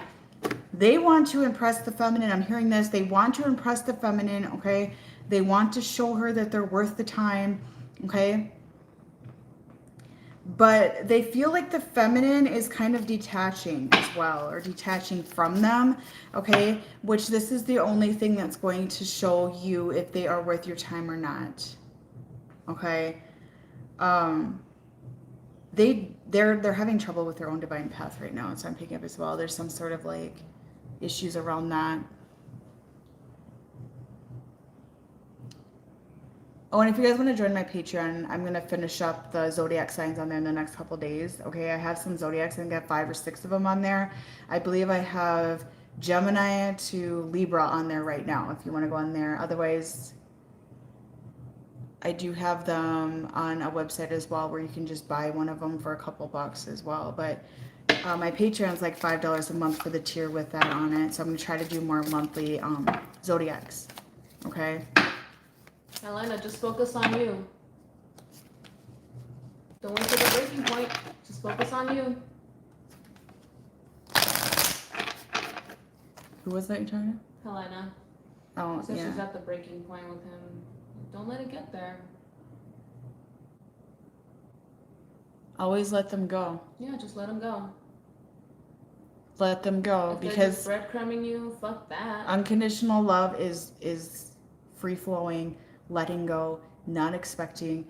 S1: They want to impress the feminine. I'm hearing this. They want to impress the feminine, okay? They want to show her that they're worth the time, okay? But they feel like the feminine is kind of detaching as well, or detaching from them, okay? Which this is the only thing that's going to show you if they are worth your time or not. Okay, they're having trouble with their own divine path right now, so I'm picking up as well. There's some sort of like issues around that. Oh, and if you guys want to join my Patreon, I'm gonna finish up the zodiac signs on there in the next couple days. Okay, I have some zodiacs. I think I have 5 or 6 of them on there. I believe I have Gemini to Libra on there right now. If you want to go on there, otherwise. I do have them on a website as well where you can just buy one of them for a couple bucks as well. But my Patreon's like $5 a month for the tier with that on it. So I'm going to try to do more monthly zodiacs. Okay?
S2: Elena, just focus on you. Don't wait for the breaking point. Just focus on you.
S1: Who was that you're talking to?
S2: Helena.
S1: Oh,
S2: So
S1: yeah.
S2: she's at the breaking point with him. Don't let it get there.
S1: Always let them go.
S2: Yeah, just let him go.
S1: Let them go
S2: If they're
S1: because
S2: just breadcrumbing you, fuck that.
S1: unconditional love is free flowing, letting go, not expecting,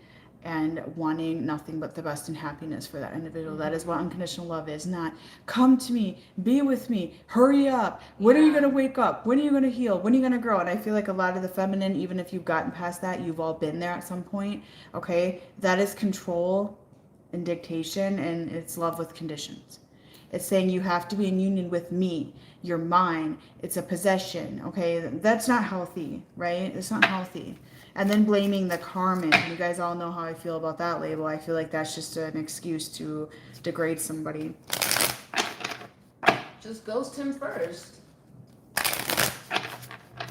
S1: and wanting nothing but the best and happiness for that individual. That is what unconditional love is. Not come to me, be with me, hurry up. When are you gonna wake up? When are you gonna heal? When are you gonna grow? And I feel like a lot of the feminine, even if you've gotten past that, you've all been there at some point. Okay, that is control and dictation, and it's love with conditions. It's saying you have to be in union with me. You're mine. It's a possession. Okay, that's not healthy, right? It's not healthy. And then blaming the karmic. You guys all know how I feel about that label. I feel like that's just an excuse to degrade somebody.
S2: Just ghost him first.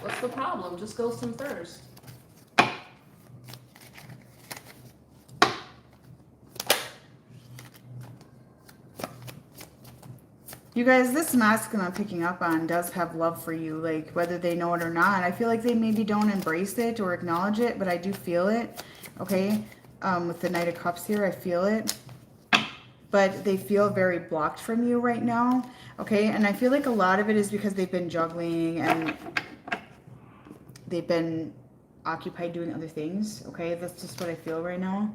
S2: What's the problem? Just ghost him first.
S1: You guys, this masculine I'm picking up on does have love for you, like whether they know it or not. I feel like they maybe don't embrace it or acknowledge it, but I do feel it, okay? With the Knight of Cups here, I feel it. But they feel very blocked from you right now, okay? And I feel like a lot of it is because they've been juggling and they've been occupied doing other things, okay? That's just what I feel right now.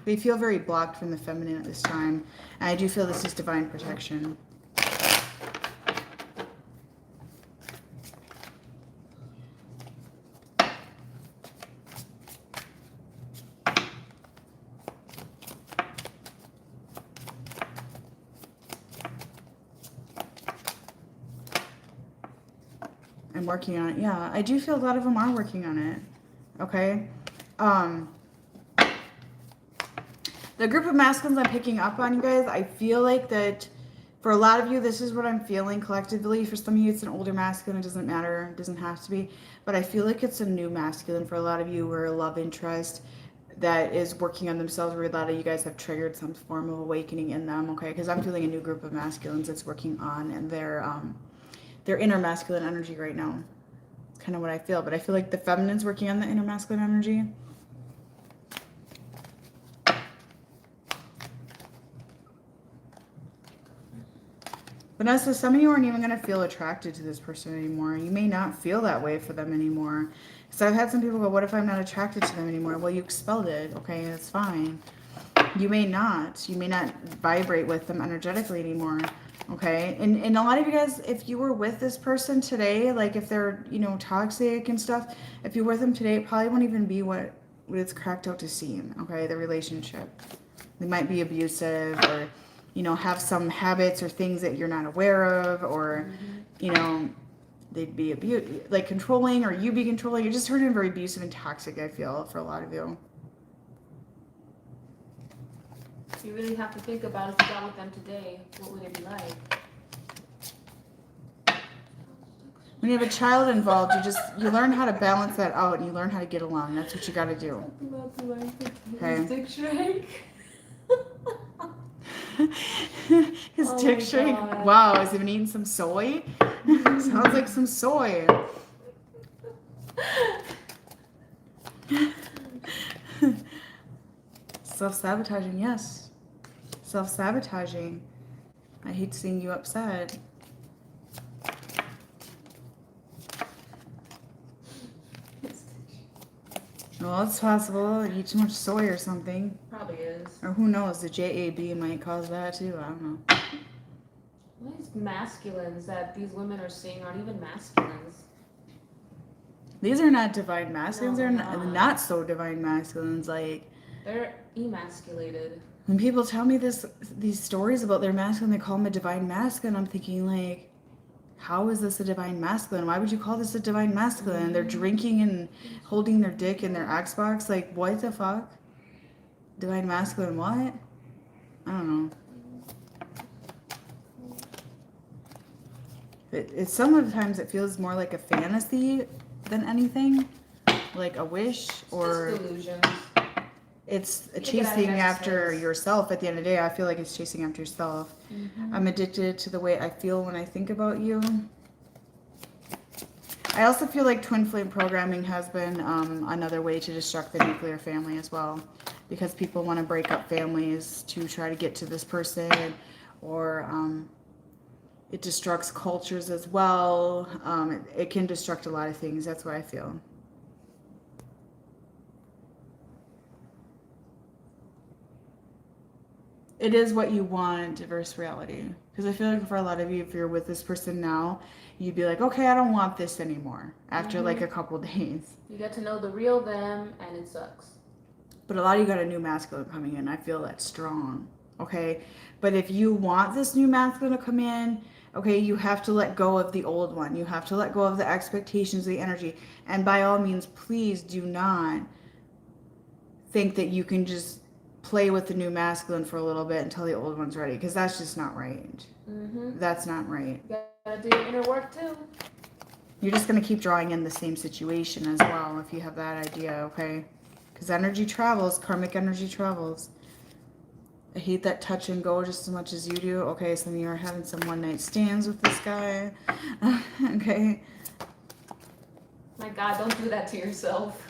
S1: They feel very blocked from the feminine at this time. And I do feel this is divine protection. I'm working on it. Yeah, I do feel a lot of them are working on it. Okay? The group of masculines I'm picking up on, you guys, I feel like that for a lot of you, this is what I'm feeling collectively. For some of you, it's an older masculine. It doesn't matter. It doesn't have to be. But I feel like it's a new masculine for a lot of you, or a love interest that is working on themselves, where a lot of you guys have triggered some form of awakening in them, okay? Because I'm feeling a new group of masculines that's working on and their inner masculine energy right now. It's kind of what I feel. But I feel like the feminine's working on the inner masculine energy. Vanessa, some of you aren't even going to feel attracted to this person anymore. You may not feel that way for them anymore. So I've had some people go, what if I'm not attracted to them anymore? Well, you expelled it. Okay, that's fine. You may not. You may not vibrate with them energetically anymore. Okay? And a lot of you guys, if you were with this person today, like if they're, you know, toxic and stuff, if you're with them today, it probably won't even be what it's cracked out to seem. Okay? The relationship. They might be abusive or, you know, have some habits or things that you're not aware of, or, you know, they'd be like controlling, or you be controlling. You're just turning very abusive and toxic, I feel, for a lot of you.
S2: You really have to think about if you got with them today, what would it be like?
S1: When you have a child involved, you learn how to balance that out, and you learn how to get along. That's what you got to do. Okay.
S2: Dick shrink.
S1: His dick shrink. Wow, has he been eating some soy? Sounds like some soy. Self-sabotaging, yes. Self-sabotaging. I hate seeing you upset. Well, it's possible. You eat too much soy or something.
S2: Probably is.
S1: Or who knows, the JAB might cause that too. I don't know.
S2: These masculines that these women are seeing aren't even masculines.
S1: These are not divine masculines.
S2: No,
S1: They're
S2: they're
S1: not so divine masculines. Like,
S2: they're emasculated.
S1: when people tell me these stories about their masculine, they call them a divine masculine. I'm thinking, like, How is this a divine masculine? Why would you call this a divine masculine? They're drinking and holding their dick in their Xbox. Like, what the fuck? Divine masculine, what? I don't know. Sometimes it feels more like a fantasy than anything, like a wish, or
S2: Just delusions.
S1: it's
S2: You get out of
S1: chasing
S2: your
S1: after
S2: space.
S1: yourself. At the end of the day, I feel like it's chasing after yourself. I'm addicted to the way I feel when I think about you. I also feel like twin flame programming has been another way to destruct the nuclear family as well, because people want to break up families to try to get to this person, or it destructs cultures as well. It can destruct a lot of things. That's what I feel. It is what you want, diverse reality. Because I feel like for a lot of you, if you're with this person now, you'd be like, okay, I don't want this anymore after like a couple days.
S2: You get to know the real them, and it sucks.
S1: But a lot of you got a new masculine coming in. I feel that's strong. Okay. But if you want this new masculine to come in, okay, you have to let go of the old one. You have to let go of the expectations, the energy. And by all means, please do not think that you can just play with the new masculine for a little bit until the old one's ready, because that's just not right. That's not right.
S2: You gotta do your inner work too.
S1: You're just going to keep drawing in the same situation as well if you have that idea, okay? Because energy travels, karmic energy travels. I hate that touch and go just as much as you do. Okay, some of you are having some one night stands with this guy. Okay.
S2: My God, don't do that to yourself.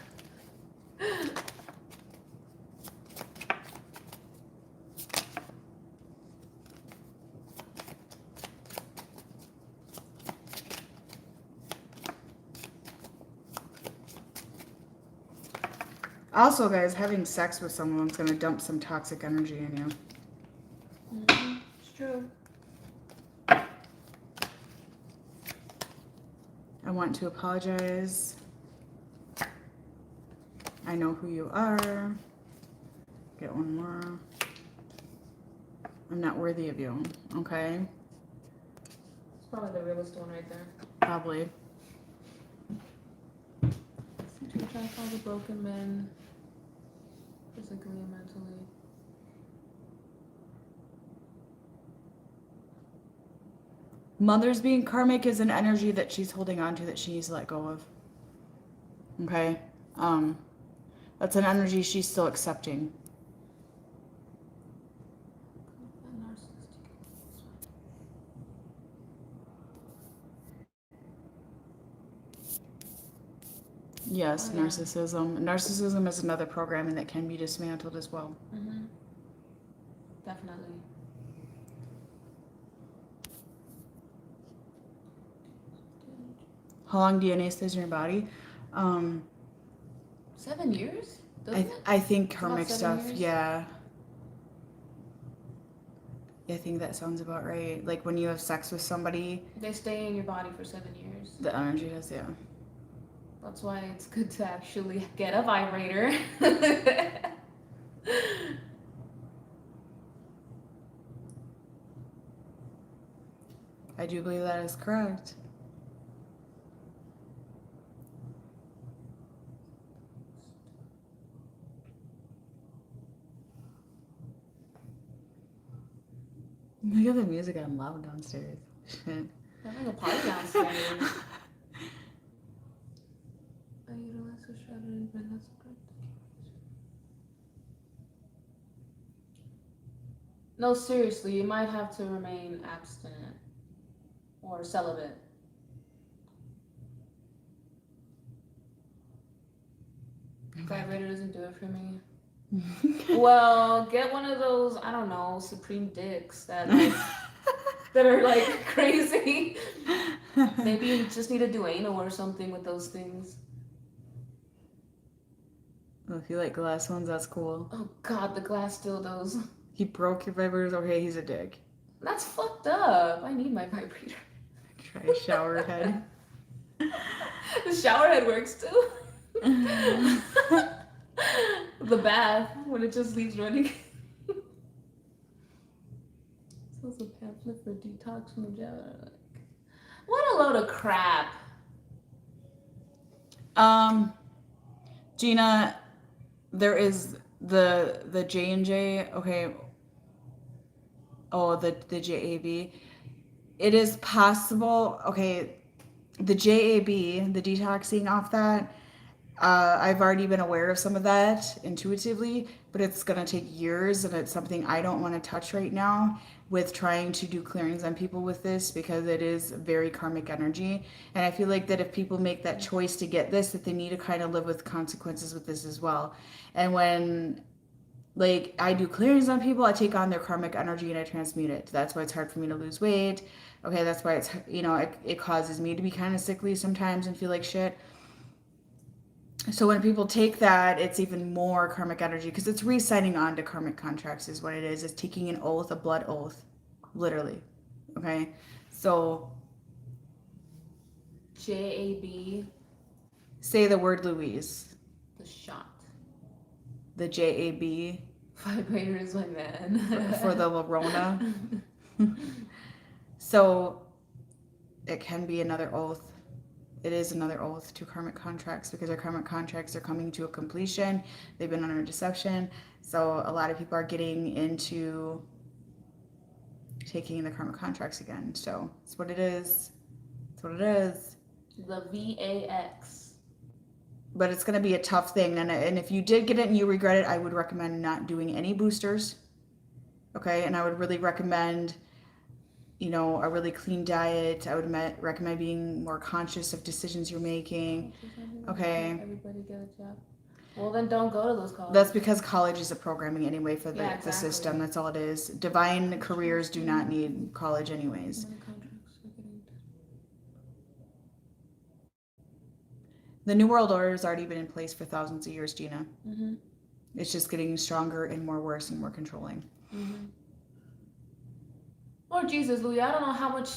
S1: Also, guys, having sex with someone's going to dump some toxic energy in you.
S2: It's true.
S1: I want to apologize. I know who you are. Get one more. I'm not worthy of you, okay?
S2: It's probably the realest one right there.
S1: Probably.
S2: You try to find the broken men, physically and mentally.
S1: Mother's being karmic is an energy that she's holding on to that she needs to let go of. Okay? That's an energy she's still accepting. Yes, narcissism. Narcissism is another programming that can be dismantled as well.
S2: Definitely.
S1: How long DNA stays in your body?
S2: 7 years? Doesn't it?
S1: I think
S2: It's about
S1: karmic
S2: 7
S1: stuff,
S2: years?
S1: yeah. I think that sounds about right. Like when you have sex with somebody,
S2: They stay in your body for 7 years.
S1: the energy does, yeah.
S2: That's why it's good to actually get a vibrator.
S1: I do believe that is correct. Look at the music I'm loud downstairs. Shit.
S2: Having a party downstairs. I utilize the strategy, but that's good. No, seriously, you might have to remain abstinent or celibate. Vibrator doesn't do it for me. Well, get one of those, I don't know, supreme dicks that like, that are like crazy. Maybe you just need to do anal or something with those things.
S1: Well, if you like glass ones, that's cool.
S2: Oh God, the glass dildos.
S1: He broke your vibrators. Okay, he's a dick.
S2: That's fucked up. I need my vibrator.
S1: Try a shower head.
S2: The shower head works too. The bath when it just leaves running. So it's a pamphlet for detox from the shower. What a load of crap.
S1: Gina, there is the J&J, okay. Oh, the JAB. It is possible, okay, the JAB, the detoxing off that, I've already been aware of some of that intuitively, but it's going to take years and it's something I don't want to touch right now with trying to do clearings on people with this because it is very karmic energy. And I feel like that if people make that choice to get this, that they need to kind of live with consequences with this as well. And when like I do clearings on people, I take on their karmic energy and I transmute it. That's why it's hard for me to lose weight. Okay, that's why it's, it causes me to be kind of sickly sometimes and feel like shit. So when people take that, it's even more karmic energy because it's re-signing on to karmic contracts is what it is. It's taking an oath, a blood oath, literally. Okay, so
S2: JAB.
S1: say the word Louise.
S2: The shot.
S1: The JAB.
S2: Vibrator is my man.
S1: For the Rona. So it can be another oath. It is another oath to karmic contracts because our karmic contracts are coming to a completion. They've been under deception. So a lot of people are getting into taking the karmic contracts again. So it's what it is. It's what it is.
S2: The VAX.
S1: But it's going to be a tough thing. And if you did get it and you regret it, I would recommend not doing any boosters. Okay. And I would really recommend, a really clean diet. I would recommend being more conscious of decisions you're making. Okay.
S2: Everybody get a job. Well, then don't go to those colleges.
S1: That's because college is a programming anyway for the,
S2: exactly.
S1: the system. That's all it is. Divine careers do not need college anyways. The New World Order has already been in place for thousands of years, Gina.
S2: Mm-hmm.
S1: It's just getting stronger and more worse and more controlling.
S2: Mm-hmm. Lord Jesus, Louis, I don't know how much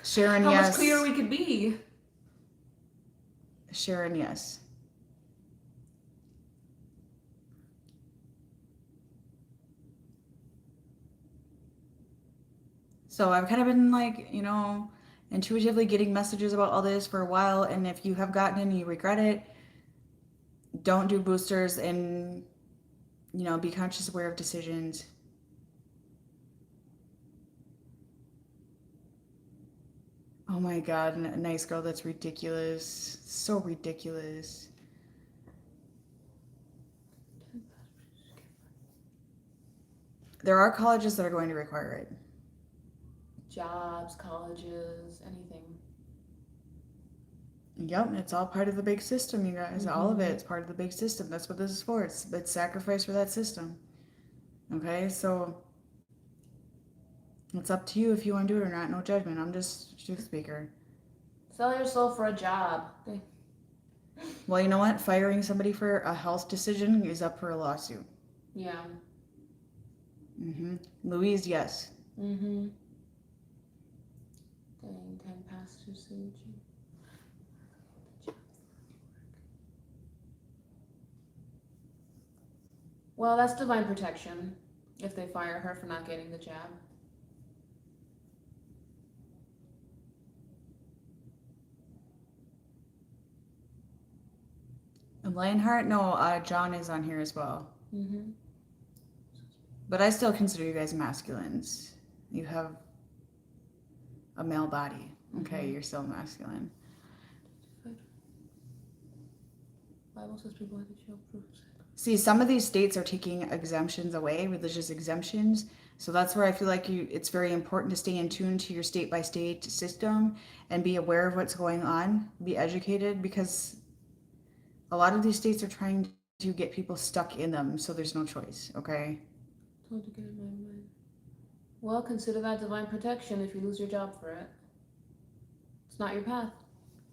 S1: Sharon,
S2: how
S1: yes.
S2: much clearer we could be.
S1: Sharon, yes. So I've kind of been like, intuitively getting messages about all this for a while. And if you have gotten it and you regret it, don't do boosters and, be conscious, aware of decisions. Oh my God, a nice girl, that's ridiculous. So ridiculous. There are colleges that are going to require it.
S2: Jobs, colleges, anything.
S1: Yep, it's all part of the big system, you guys. Mm-hmm. All of it. It's part of the big system. That's what this is for. It's sacrifice for that system. Okay, so it's up to you if you want to do it or not. No judgment. I'm just truth speaker.
S2: Sell your soul for a job.
S1: Well, you know what? Firing somebody for a health decision is up for a lawsuit.
S2: Yeah.
S1: Mm-hmm. Louise, yes.
S2: Mm-hmm. Dang, 10 past 2 soon. Well, that's divine protection if they fire her for not getting the jab.
S1: And Lionheart? No, John is on here as well.
S2: Mm-hmm.
S1: But I still consider you guys masculines. You have a male body. Okay, You're still masculine.
S2: Bible says people have to show proofs.
S1: See, some of these states are taking exemptions away, religious exemptions. So that's where I feel like it's very important to stay in tune to your state by state system and be aware of what's going on, be educated, because a lot of these states are trying to get people stuck in them, so there's no choice, okay?
S2: Told to get in my mind. Well, consider that divine protection if you lose your job for it. It's not your path.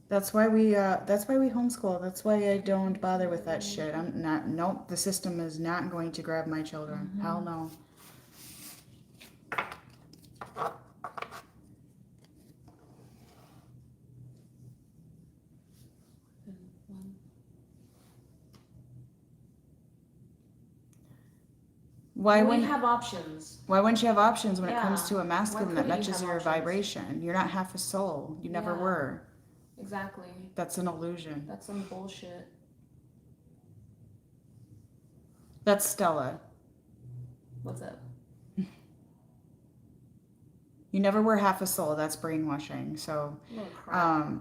S1: That's why we homeschool. That's why I don't bother with that shit. Nope, the system is not going to grab my children. Mm-hmm. Hell no. Why
S2: we
S1: wouldn't
S2: have options.
S1: why wouldn't you have options when it comes
S2: Yeah.
S1: to a masculine that
S2: couldn't you
S1: matches
S2: have
S1: your
S2: options?
S1: vibration? You're not half a soul. You never
S2: Yeah.
S1: were.
S2: Exactly.
S1: That's an illusion.
S2: That's some bullshit.
S1: That's Stella.
S2: What's up?
S1: You never were half a soul. That's brainwashing. So,
S2: Little crap.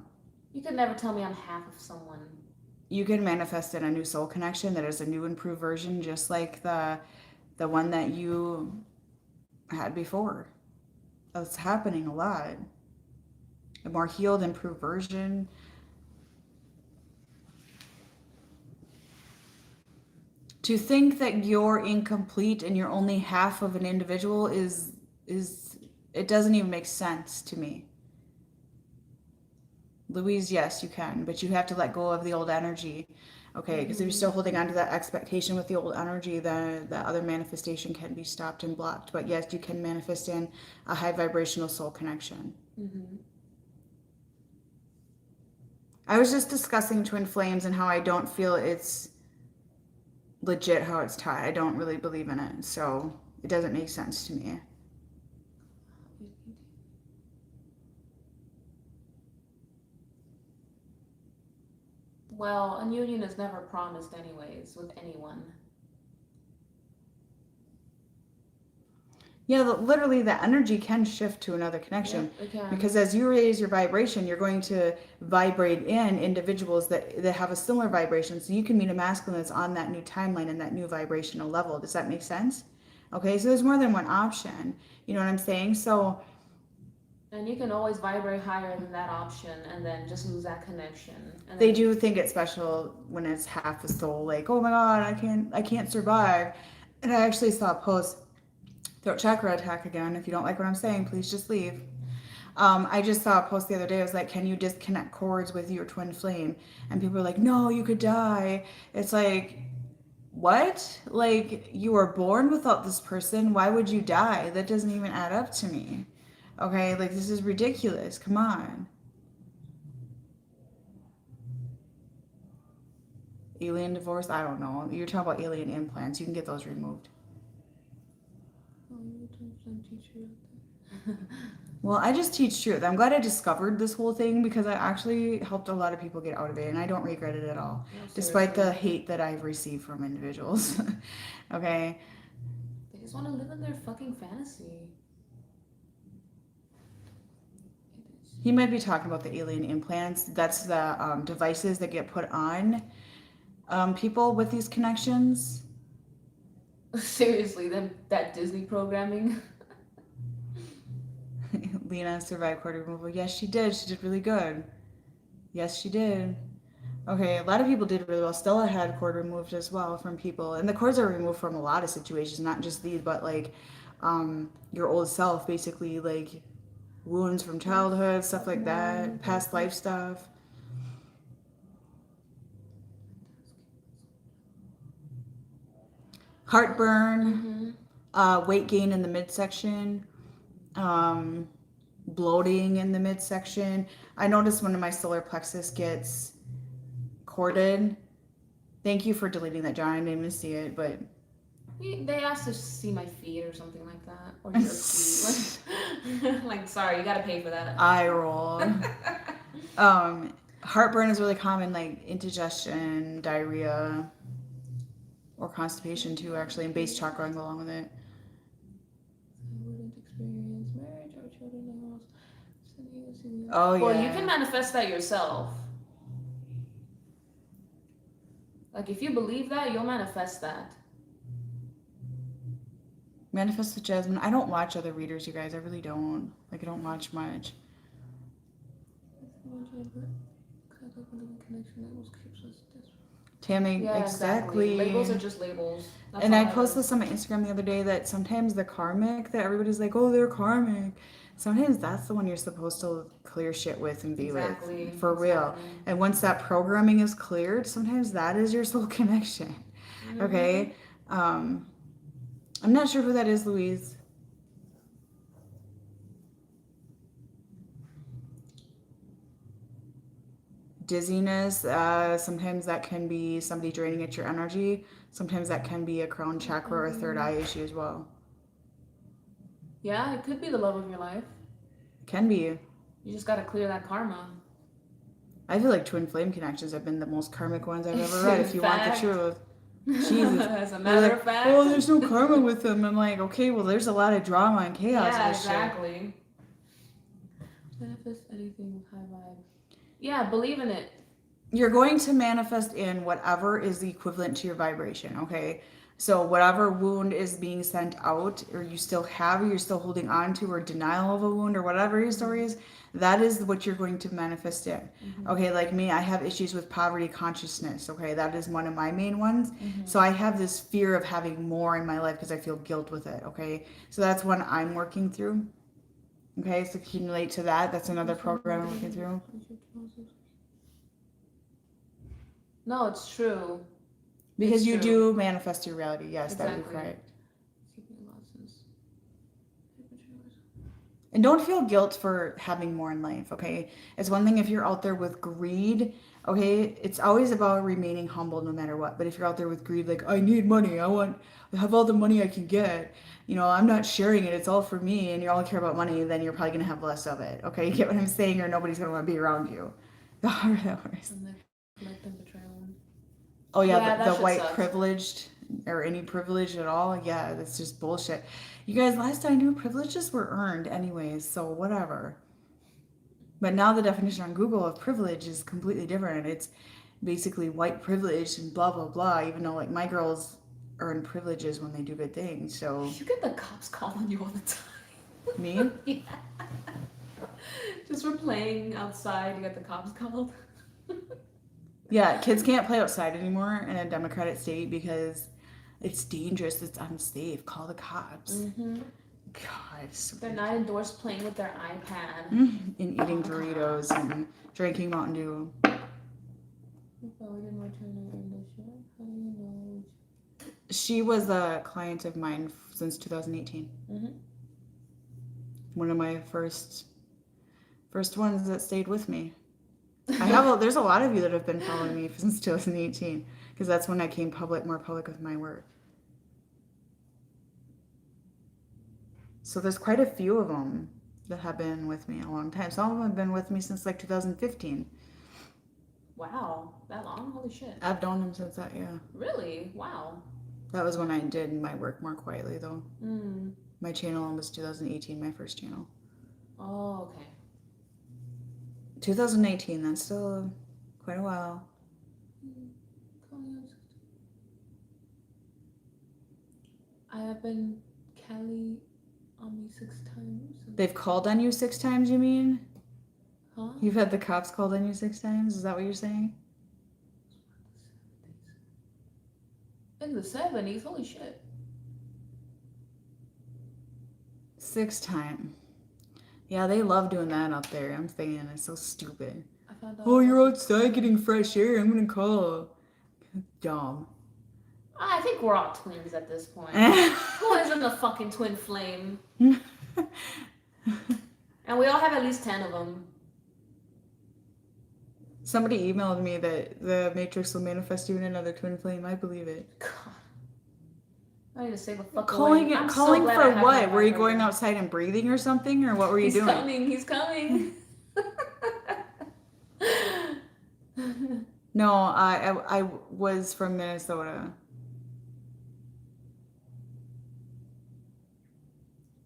S2: You could never tell me I'm half of someone.
S1: you can manifest in a new soul connection that is a new improved version, just like the one that you had before. That's happening a lot. A more healed, improved version. To think that you're incomplete and you're only half of an individual is it doesn't even make sense to me. Louise, yes, you can, but you have to let go of the old energy. Okay, because if you're still holding on to that expectation with the old energy, then the other manifestation can be stopped and blocked. But yes, you can manifest in a high vibrational soul connection.
S2: Mm-hmm.
S1: I was just discussing twin flames and how I don't feel it's legit how it's taught. I don't really believe in it, so it doesn't make sense to me.
S2: Well, a union is never promised anyways with anyone.
S1: Yeah, literally the energy can shift to another connection.
S2: Yep, it can.
S1: Because as you raise your vibration, you're going to vibrate in individuals that have a similar vibration. So you can meet a masculine that's on that new timeline and that new vibrational level. Does that make sense? Okay, so there's more than one option. You know what I'm saying? So
S2: And you can always vibrate higher than that option and then just lose that connection. And
S1: they
S2: then,
S1: do think it's special when it's half a soul, like, oh my god, I can't survive. And I actually saw a post, throat chakra attack again. If you don't like what I'm saying, please just leave. I just saw a post the other day. I was like, can you disconnect cords with your twin flame? And people were like, no, you could die. It's like, what? Like, you were born without this person. Why would you die? That doesn't even add up to me. Okay, like, this is ridiculous. Come on. Alien divorce? I don't know. You're talking about alien implants. You can get those removed. Well, I just teach truth. I'm glad I discovered this whole thing because I actually helped a lot of people get out of it, and I don't regret it at all, despite the hate that I've received from individuals. Okay?
S2: They just want to live in their fucking fantasy.
S1: He might be talking about the alien implants. That's the devices that get put on people with these connections.
S2: Seriously, that Disney programming.
S1: Lena survived cord removal. Yes, she did. She did really good. Yes, she did. Okay, a lot of people did really well. Stella had cord removed as well from people. And the cords are removed from a lot of situations, not just these, but like your old self, basically, like wounds from childhood, stuff like that, past life stuff. Heartburn, weight gain in the midsection, bloating in the midsection. I noticed when my solar plexus gets corded. Thank you for deleting that, John. I didn't even see it, but
S2: They asked to see my feet or something like that, or your feet. Like, sorry, you gotta pay for that.
S1: eye roll. Heartburn is really common, like indigestion, diarrhea, or constipation too, actually, and base chakra go along with it.
S2: I wouldn't experience marriage or children.
S1: Oh yeah.
S2: Well, you can manifest that yourself. Like, if you believe that, you'll manifest that.
S1: Manifest with Jasmine. I don't watch other readers, you guys. I really don't. Like, I don't watch much. Tammy,
S2: Yeah,
S1: exactly.
S2: Labels are just labels. That's
S1: and
S2: all
S1: I
S2: that
S1: posted
S2: is.
S1: this on my Instagram the other day that sometimes the karmic that everybody's like, oh, they're karmic. Sometimes that's the one you're supposed to clear shit with and be with. For real. And once that programming is cleared, sometimes that is your soul connection. Okay? I'm not sure who that is, Louise. Dizziness, sometimes that can be somebody draining at your energy. Sometimes that can be a crown chakra or third eye issue as well.
S2: Yeah, it could be the love of your life.
S1: Can be.
S2: You just gotta clear that karma.
S1: I feel like twin flame connections have been the most karmic ones I've ever read, if you want the truth. Jesus.
S2: As a matter of fact.
S1: Oh, there's no karma with them. I'm like, okay, well, there's a lot of drama and chaos.
S2: Yeah,
S1: with
S2: exactly. Manifest anything with high vibe. Yeah, believe in it.
S1: You're going to manifest in whatever is the equivalent to your vibration, okay? So whatever wound is being sent out, or you still have, or you're still holding on to, or denial of a wound, or whatever your story is, that is what you're going to manifest in. Okay, like me, I have issues with poverty consciousness, okay? That is one of my main ones. So I have this fear of having more in my life because I feel guilt with it, okay? So that's one I'm working through. Okay, so can you relate to that? That's another program I'm working through.
S2: No, it's true.
S1: Because
S2: It's
S1: you
S2: true.
S1: do manifest your reality. Yes, that would be
S2: Exactly.
S1: correct.
S2: Keeping losses.
S1: And don't feel guilt for having more in life, okay? It's one thing if you're out there with greed, okay? It's always about remaining humble no matter what. But if you're out there with greed, like, I need money, I have all the money I can get, I'm not sharing it, it's all for me, and you all care about money, then you're probably going to have less of it, okay? You get what I'm saying? Or nobody's going to want to be around you. The harder that works.
S2: And the collective betrayal.
S1: Oh yeah,
S2: Yeah,
S1: the
S2: that shit
S1: white
S2: sucks.
S1: privileged or any privilege at all. Yeah, that's just bullshit. You guys, last I knew, privileges were earned anyways, so whatever. But now the definition on Google of privilege is completely different. It's basically white privilege and blah blah blah. Even though like my girls earn privileges when they do good things. So
S2: You get the cops calling you all the time.
S1: me,
S2: Yeah. Just for playing outside, you get the cops called.
S1: yeah, kids can't play outside anymore in a democratic state because it's dangerous. It's unsafe. Call the cops.
S2: Mm-hmm.
S1: God, so
S2: They're not endorsed playing with their iPad.
S1: and eating Doritos and drinking Mountain Dew. She was a client of mine since 2018.
S2: Mm-hmm.
S1: One of my first ones that stayed with me. There's a lot of you that have been following me since 2018 because that's when I came more public with my work. So there's quite a few of them that have been with me a long time. Some of them have been with me since like 2015.
S2: Wow, that long? Holy shit.
S1: I've known them since that, yeah.
S2: Really? Wow.
S1: That was when I did my work more quietly though.
S2: Mm.
S1: My channel was 2018, my first channel.
S2: Oh, okay.
S1: 2018, that's still quite a while.
S2: I have been Kelly on me 6 times.
S1: They've called on you 6 times, you mean?
S2: Huh?
S1: You've had the cops called on you 6 times? Is that what you're saying?
S2: In the 70s, holy shit.
S1: 6 times. Yeah, they love doing that up there. I'm thinking it's so stupid.
S2: I found out.
S1: Oh, you're outside getting fresh air. I'm gonna call. Dumb.
S2: I think we're all twins at this point. Who isn't a fucking twin flame? And we all have at least 10 of them.
S1: Somebody emailed me that the Matrix will manifest you in another twin flame. I believe it.
S2: God. I need to save a fuck
S1: Calling
S2: away.
S1: calling for what? Were you going outside and breathing or something, or what were you doing?
S2: He's coming.
S1: No, I was from Minnesota.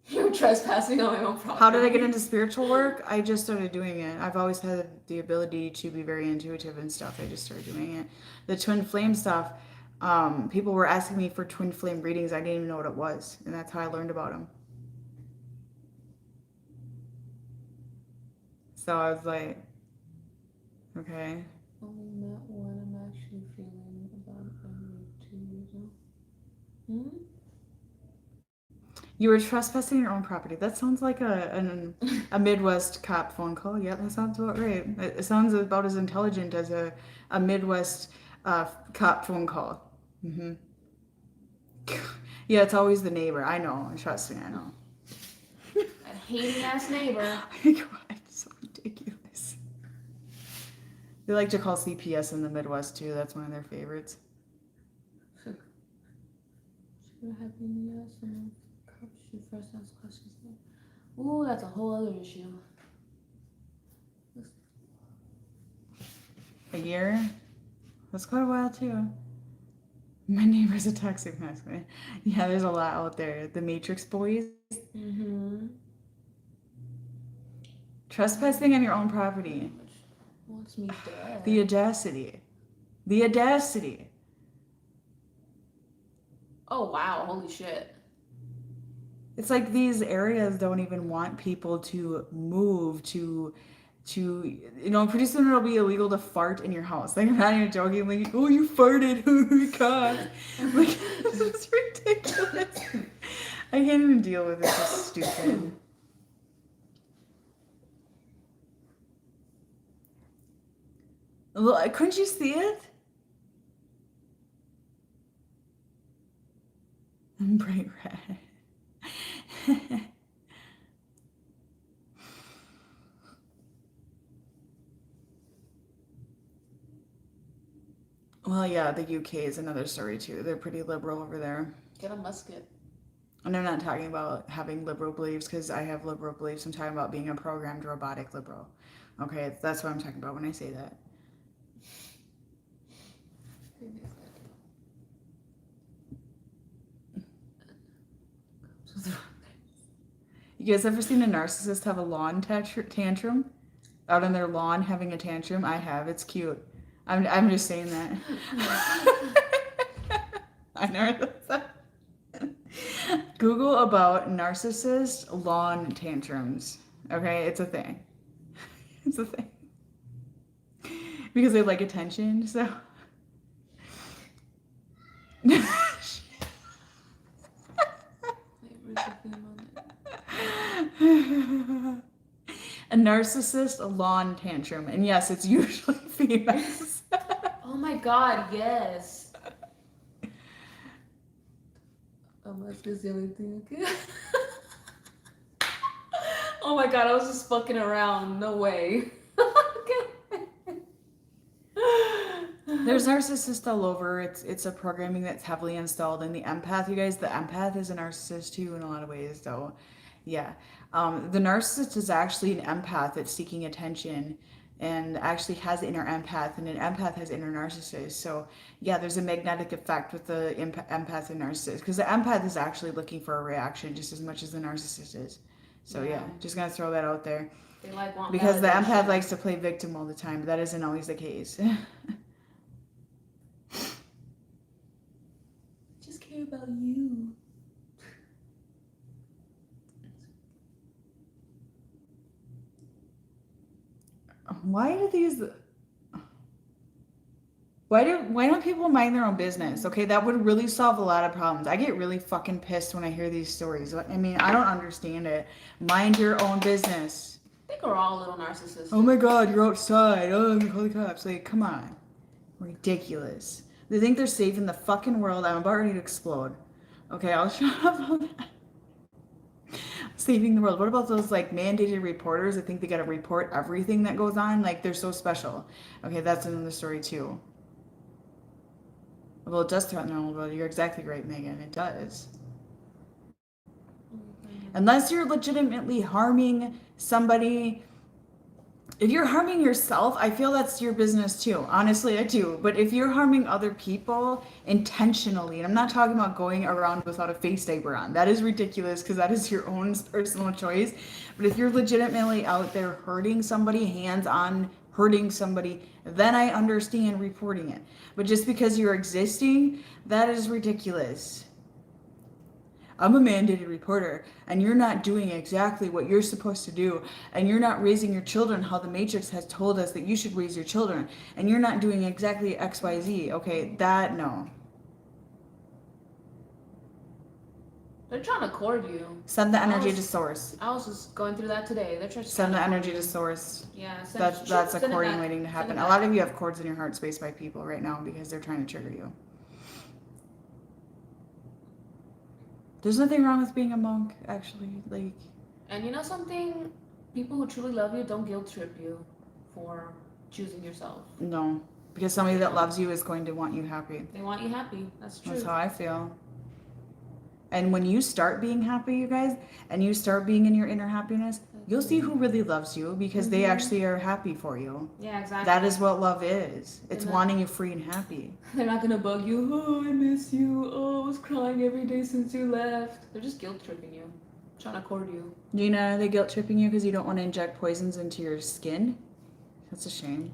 S2: You're trespassing on my own property.
S1: How did I get into spiritual work? I just started doing it. I've always had the ability to be very intuitive and stuff. I just started doing it. The twin flame stuff, people were asking me for twin flame readings. I didn't even know what it was, and that's how I learned about them. So I was like, okay.
S2: Only met what I'm actually feeling about every 2 years old.
S1: You were trespassing your own property. That sounds like a Midwest cop phone call. Yeah, that sounds about right. It sounds about as intelligent as a Midwest cop phone call. Mm-hmm. Yeah, it's always the neighbor. I know. Trust me, I know.
S2: A hating ass neighbor.
S1: God, it's so ridiculous. They like to call CPS in the Midwest too. That's one of their favorites.
S2: Should have been yes. Some cops should first ask questions. Ooh, that's a whole other issue.
S1: A year? That's quite a while too. My neighbor's a toxic masculine. Yeah, there's a lot out there. The Matrix boys.
S2: Mm-hmm.
S1: Trespassing on your own property.
S2: Wants me dead.
S1: The audacity. The audacity.
S2: Oh wow, holy shit.
S1: It's like these areas don't even want people to move to pretty soon it'll be illegal to fart in your house. Like, I'm not even joking. Like, oh, you farted. God. Like, this is ridiculous. I can't even deal with it. It's just stupid. Look, couldn't you see it? Bright red. Well, yeah, the UK is another story too. They're pretty liberal over there.
S2: Get a musket.
S1: And I'm not talking about having liberal beliefs because I have liberal beliefs. I'm talking about being a programmed robotic liberal. Okay, that's what I'm talking about when I say that. You guys ever seen a narcissist have a lawn tantrum? Out on their lawn having a tantrum? I have. It's cute. I'm just saying that. I never thought that. Google about narcissist lawn tantrums. Okay, it's a thing. It's a thing. Because they like attention, so. A narcissist lawn tantrum, and yes, it's usually females.
S2: Oh my god, yes. That's the only thing. Okay. Oh my god, I was just fucking around. No way.
S1: There's narcissists all over. It's a programming that's heavily installed in the empath. You guys, the empath is a narcissist too in a lot of ways. So, yeah, the narcissist is actually an empath that's seeking attention, and actually has inner empath, and an empath has inner narcissist. So, yeah, there's a magnetic effect with the empath and narcissist because the empath is actually looking for a reaction just as much as the narcissist is. So yeah, just gonna throw that out there.
S2: They like want
S1: because
S2: validation.
S1: the empath likes to play victim all the time, but that isn't always the case.
S2: Just care about you.
S1: Why don't people mind their own business? Okay, that would really solve a lot of problems. I get really fucking pissed when I hear these stories. I mean, I don't understand it. Mind your own business.
S2: I think we're all a little narcissistic.
S1: Oh my god, you're outside. Oh, call the cops. Like, come on. Ridiculous. They think they're saving the fucking world. I'm about ready to explode. Okay, I'll shut up on that. Saving the world. What about those like mandated reporters? I think they gotta report everything that goes on. Like, they're so special. Okay, that's another story too. Well, it does threaten the world. You're exactly right, Megan. It does. Unless you're legitimately harming somebody. If you're harming yourself, I feel that's your business too. Honestly, I do. But if you're harming other people intentionally, and I'm not talking about going around without a face diaper on. That is ridiculous because that is your own personal choice. But if you're legitimately out there hurting somebody, hands-on hurting somebody, then I understand reporting it. But just because you're existing, that is ridiculous. I'm a mandated reporter, and you're not doing exactly what you're supposed to do, and you're not raising your children how the Matrix has told us that you should raise your children, and you're not doing exactly XYZ. Okay, that, no.
S2: They're trying to cord you.
S1: Send the energy to source.
S2: I was just going through that today. They're trying to
S1: send the energy to source.
S2: Yeah,
S1: that's a cording waiting to happen. A lot of you have cords in your heart space by people right now because they're trying to trigger you. There's nothing wrong with being a monk, actually.
S2: And you know something? People who truly love you don't guilt trip you for choosing yourself.
S1: No, because somebody that loves you is going to want you happy.
S2: They want you happy. That's true.
S1: That's how I feel. And when you start being happy, you guys, and you start being in your inner happiness, you'll see who really loves you because they actually are happy for you.
S2: Yeah, exactly.
S1: That is what love is. It's wanting you free and happy.
S2: They're not gonna bug you. Oh, I miss you. Oh, I was crying every day since you left. They're just guilt tripping you, trying to court you.
S1: Gina, they guilt tripping you because you don't want to inject poisons into your skin? That's a shame.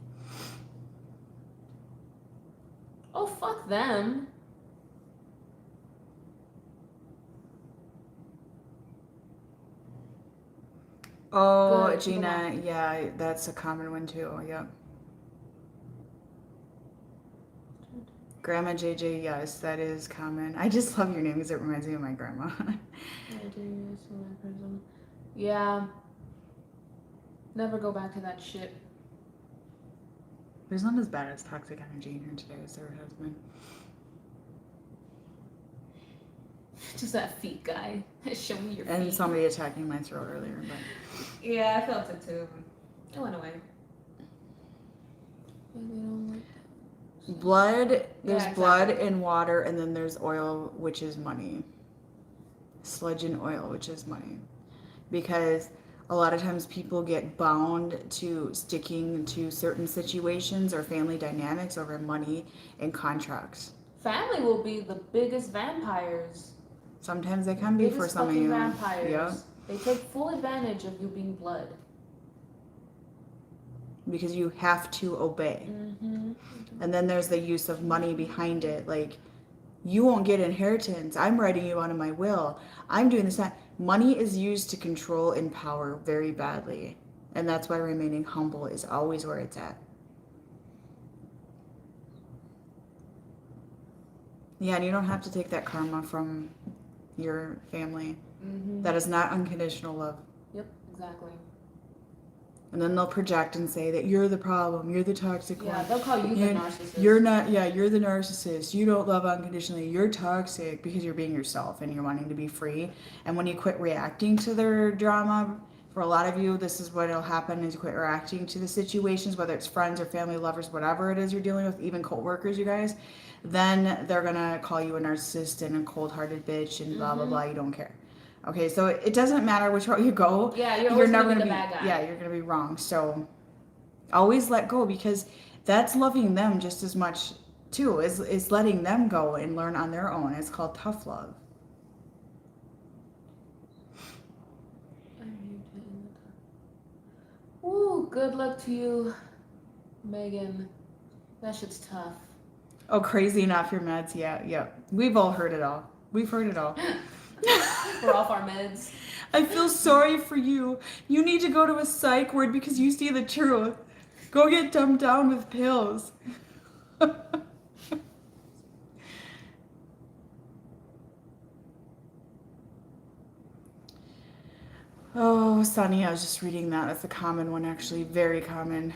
S2: Oh, fuck them.
S1: Oh,
S2: Good.
S1: Gina, yeah, that's a common one too. Yep. Grandma JJ, yes, that is common. I just love your name because it reminds me of my grandma.
S2: Yeah. Never go back to that shit.
S1: There's not as bad as toxic energy in here today as there has been.
S2: Just that feet guy. Show me your feet.
S1: And somebody attacking my throat earlier, but
S2: yeah, I felt it too. It went away.
S1: blood, there's
S2: Yeah,
S1: blood and water, and then there's oil, which is money. Sludge and oil, which is money. Because a lot of times people get bound to sticking to certain situations or family dynamics over money and contracts.
S2: Family will be the biggest vampires.
S1: Sometimes they can be for some of you.
S2: Vampires.
S1: Yeah.
S2: They take full advantage of you being blood.
S1: Because you have to obey.
S2: Mm-hmm.
S1: And then there's the use of money behind it. Like, you won't get inheritance. I'm writing you out of my will. I'm doing this. That. Money is used to control and power very badly. And that's why remaining humble is always where it's at. Yeah, and you don't have to take that karma from your family.
S2: Mm-hmm.
S1: That is not unconditional love.
S2: Yep, exactly.
S1: And then they'll project and say that you're the problem, you're the toxic one.
S2: Yeah, they'll call you the narcissist.
S1: You're not, you're the narcissist. You don't love unconditionally. You're toxic because you're being yourself and you're wanting to be free. And when you quit reacting to their drama, for a lot of you, this is what will happen is you quit reacting to the situations, whether it's friends or family, lovers, whatever it is you're dealing with, even co-workers, you guys, then they're going to call you a narcissist and a cold-hearted bitch and blah, blah, blah. You don't care. Okay, so it doesn't matter which route you go.
S2: Yeah, you're never gonna be
S1: the bad guy. Yeah, you're gonna be wrong. So always let go because that's loving them just as much too. Is letting them go and learn on their own. It's called tough love.
S2: Ooh, good luck to you, Megan. That shit's tough.
S1: Oh, crazy and off your meds. Yeah. We've all heard it all. We've heard it all.
S2: We're off our meds.
S1: I feel sorry for you. You need to go to a psych ward because you see the truth. Go get dumbed down with pills. Oh, Sunny, I was just reading that. That's a common one, actually. Very common.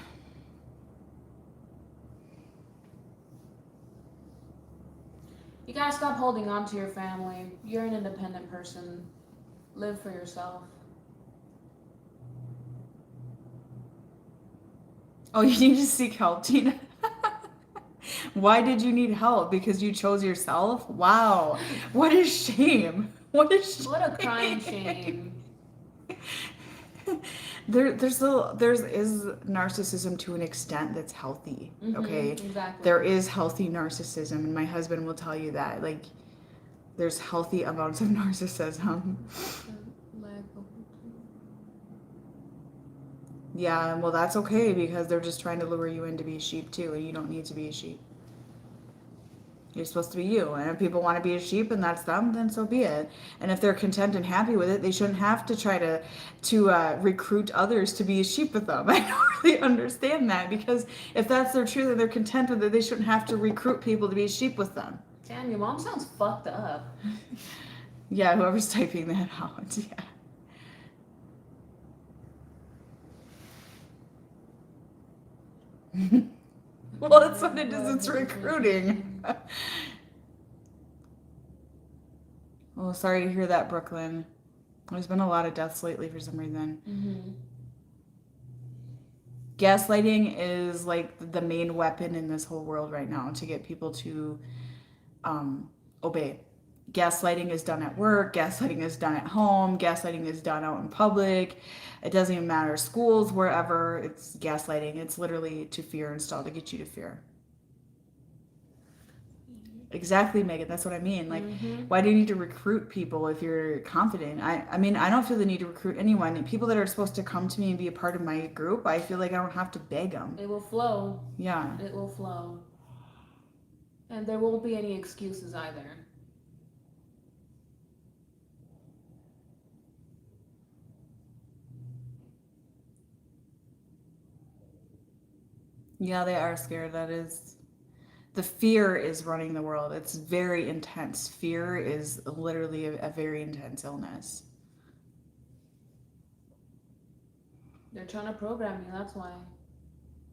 S2: You gotta stop holding on to your family. You're an independent person. Live for yourself.
S1: Oh, you need to seek help, Tina. Why did you need help? Because you chose yourself? Wow. What a shame. What a shame.
S2: What a crying shame.
S1: There's narcissism to an extent that's healthy. Okay.
S2: Exactly.
S1: There is healthy narcissism, and my husband will tell you that. Like, there's healthy amounts of narcissism. Yeah, well, that's okay because they're just trying to lure you in to be a sheep too, and you don't need to be a sheep. You're supposed to be you, and if people want to be a sheep and that's them, then so be it. And if they're content and happy with it, they shouldn't have to try to recruit others to be a sheep with them. I don't really understand that because if that's their truth and they're content with it, they shouldn't have to recruit people to be a sheep with them.
S2: Damn, your mom sounds fucked up.
S1: Yeah, whoever's typing that out, yeah. Well, that's what it is. It's recruiting. Oh, sorry to hear that, Brooklyn. There's been a lot of deaths lately for some reason. Gaslighting is like the main weapon in this whole world right now to get people to obey. Gaslighting is done at work, gaslighting is done at home, gaslighting is done out in public. It doesn't even matter. Schools, wherever, it's gaslighting. It's literally to fear installed to get you to fear. Exactly, Megan. That's what I mean. Like, why do you need to recruit people if you're confident? I mean, I don't feel the need to recruit anyone. And people that are supposed to come to me and be a part of my group, I feel like I don't have to beg them.
S2: It will flow.
S1: Yeah.
S2: It will flow. And there won't be any excuses either.
S1: Yeah, they are scared. That is, the fear is running the world. It's very intense. Fear is literally a very intense illness.
S2: They're trying to program you, that's why.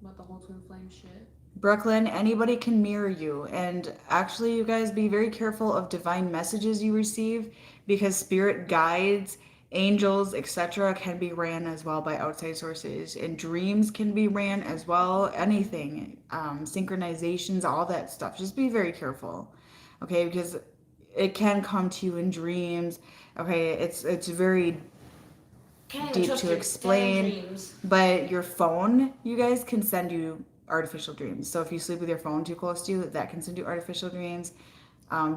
S2: About the whole twin flame shit.
S1: Brooklyn, anybody can mirror you. And actually, you guys be very careful of divine messages you receive because spirit guides, angels, etc. can be ran as well by outside sources. And dreams can be ran as well. Anything, synchronizations, all that stuff. Just be very careful, okay? Because it can come to you in dreams. Okay, it's very deep to explain. But your phone, you guys, can send you artificial dreams. So if you sleep with your phone too close to you, that can send you artificial dreams.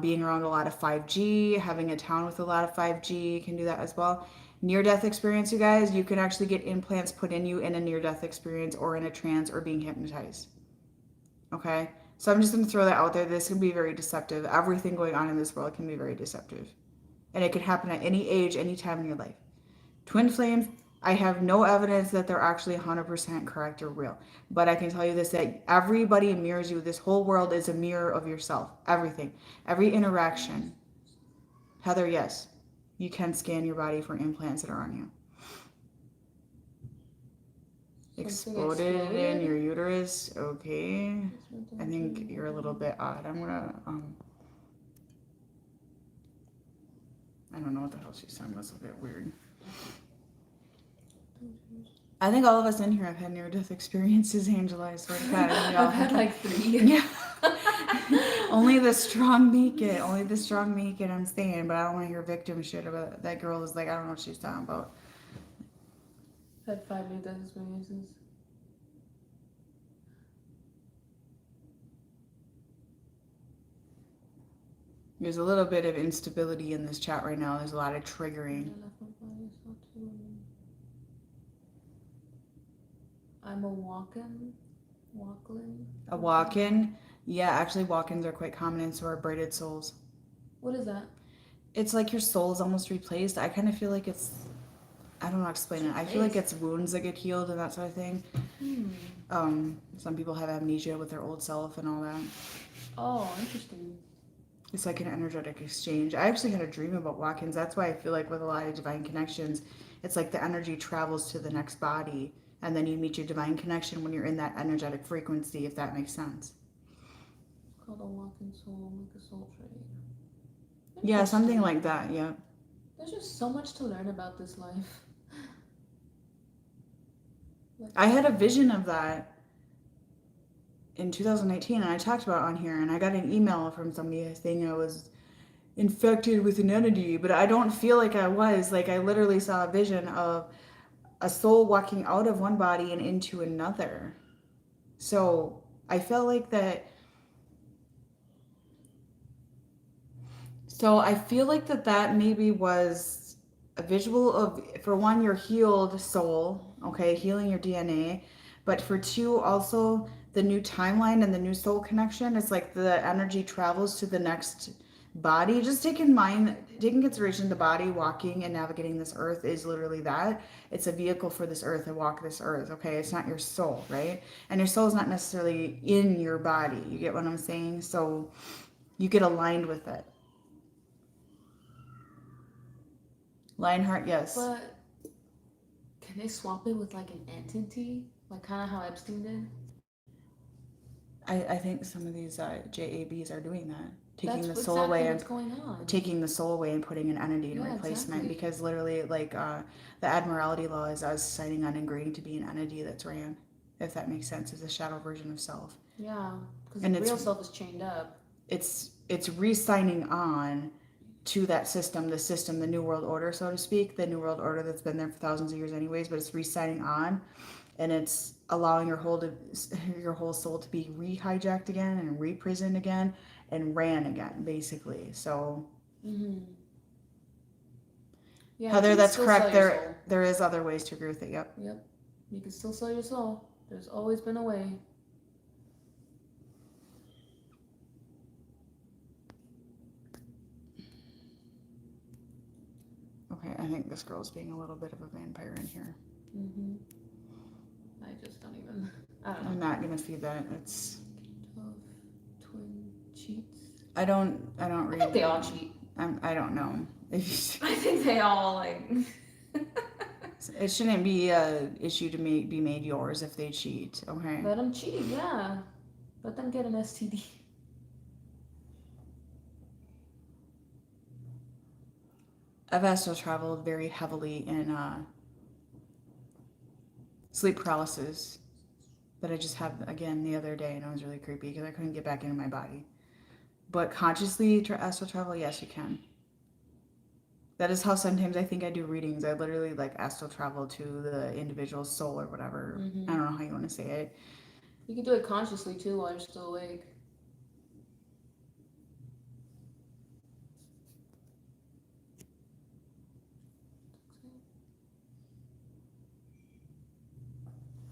S1: Being around a lot of 5G, having a town with a lot of 5G can do that as well. Near-death experience, you guys, you can actually get implants put in you in a near-death experience or in a trance or being hypnotized. Okay? So I'm just going to throw that out there. This can be very deceptive. Everything going on in this world can be very deceptive. And it can happen at any age, any time in your life. Twin flames, I have no evidence that they're actually 100% correct or real. But I can tell you this, that everybody mirrors you. This whole world is a mirror of yourself. Everything. Every interaction. Heather, yes. You can scan your body for implants that are on you. Exploded in your uterus. Okay. I think you're a little bit odd. I'm gonna I don't know what the hell she's talking about. It's a bit weird. I think all of us in here have had near-death experiences, Angela. I swear to God.
S2: I've had like 3.
S1: Yeah. Only the strong make it. Only the strong make it, I'm saying. But I don't want to hear victim shit about it. That girl is like, I don't know what she's talking about.
S2: Had 5 near-death experiences.
S1: There's a little bit of instability in this chat right now. There's a lot of triggering.
S2: I'm a walk-in.
S1: A walk-in? Yeah, actually walk-ins are quite common, and so are braided souls.
S2: What is that?
S1: It's like your soul is almost replaced. I kind of feel like it's, I don't know how to explain it. I feel like it's wounds that get healed and that sort of thing. Some people have amnesia with their old self and all that.
S2: Oh, interesting.
S1: It's like an energetic exchange. I actually had a dream about walk-ins. That's why I feel like with a lot of divine connections, it's like the energy travels to the next body, and then you meet your divine connection when you're in that energetic frequency, if that makes sense.
S2: It's called a walk-in soul, like a soul trade.
S1: Yeah, something like that, yeah.
S2: There's just so much to learn about this life.
S1: I had a vision of that in 2019, and I talked about it on here, and I got an email from somebody saying I was infected with an entity, but I don't feel like I was. Like, I literally saw a vision of a soul walking out of one body and into another. So I felt like that. So I feel like that maybe was a visual of, for one, your healed soul, okay, healing your DNA, but for 2, also the new timeline and the new soul connection. It's like the energy travels to the next body. Just take in mind, take in consideration, the body walking and navigating this earth is literally that. It's a vehicle for this earth to walk this earth, okay? It's not your soul, right? And your soul is not necessarily in your body. You get what I'm saying? So you get aligned with it. Lionheart, yes.
S2: But can they swap it with like an entity? Like kind of how Epstein did?
S1: I think some of these JABs are doing that. Taking
S2: That's
S1: the soul away and
S2: what's going on.
S1: taking the soul away and putting an entity in replacement.
S2: Exactly.
S1: Because literally, like, the Admiralty law is us signing on and agreeing to be an entity that's ran. if that makes sense. It's a shadow version of self.
S2: Yeah, because
S1: And
S2: the real self is chained up.
S1: it's re-signing on to that system, the new world order, so to speak, the new world order that's been there for thousands of years anyways, but it's re-signing on, and it's allowing your whole soul to be re-hijacked again and re-prisoned again and ran again, basically. So
S2: Mm-hmm. Yeah, you
S1: Heather,
S2: can
S1: that's
S2: still sell
S1: correct.
S2: your soul.
S1: There is other ways to agree with it. Yep.
S2: Yep, you can still sell your soul. There's always been a way.
S1: Okay, I think this girl's being a little bit of a vampire in here.
S2: Mm-hmm. I just don't even. I don't know.
S1: I'm not gonna feed that. It's.
S2: Of twin cheats.
S1: I don't
S2: I
S1: read.
S2: think they all cheat.
S1: I don't know.
S2: I think they all like.
S1: It shouldn't be a issue to be made yours if they cheat. Okay.
S2: Let them cheat, yeah. Let them get an STD.
S1: I've astral traveled very heavily in sleep paralysis that I just had again the other day, and it was really creepy because I couldn't get back into my body. But consciously astral travel, yes, you can. That is how sometimes I think I do readings. I literally like astral travel to the individual's soul or whatever.
S2: Mm-hmm.
S1: I don't know how you want to say it.
S2: You can do it consciously too while you're still awake.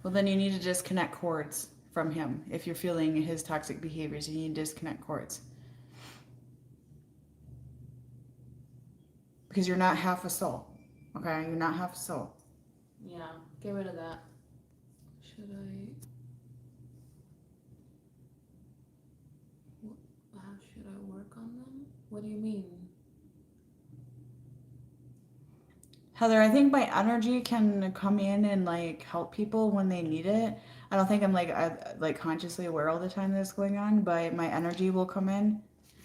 S1: Well, then you need to disconnect cords from him. If you're feeling his toxic behaviors, you need to disconnect cords. Because you're not half a soul. Okay? You're not half a soul.
S2: Yeah, get rid of that. Should I? How should I work on them? What do you mean?
S1: Heather, I think my energy can come in and like help people when they need it. I don't think I'm like consciously aware all the time that's going on, but my energy will come in.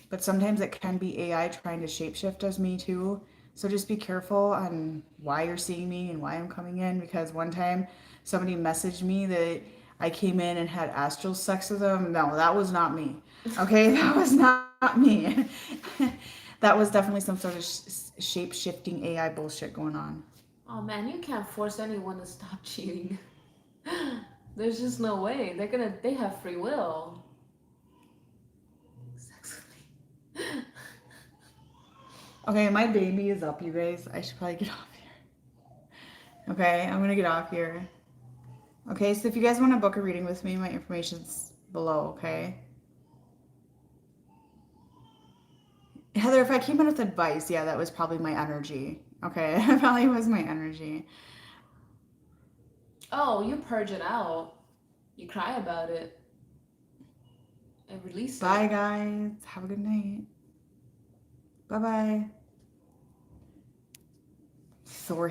S1: But sometimes it can be AI trying to shapeshift as me too. So just be careful on why you're seeing me and why I'm coming in. Because one time somebody messaged me that I came in and had astral sex with them. No, that was not me. Okay, that was not me. That was definitely some sort of shape shifting AI bullshit going on.
S2: Oh man, you can't force anyone to stop cheating. There's just no way. They have free will. Sex with me.
S1: Okay, my baby is up, you guys. I should probably get off here. Okay, I'm gonna get off here. Okay, so if you guys want to book a reading with me, my information's below, okay? Heather, if I came in with advice, yeah, that was probably my energy. Okay, that probably was my energy.
S2: Oh, you purge it out. You cry about it. And release it.
S1: Bye, guys. Have a good night. Bye-bye.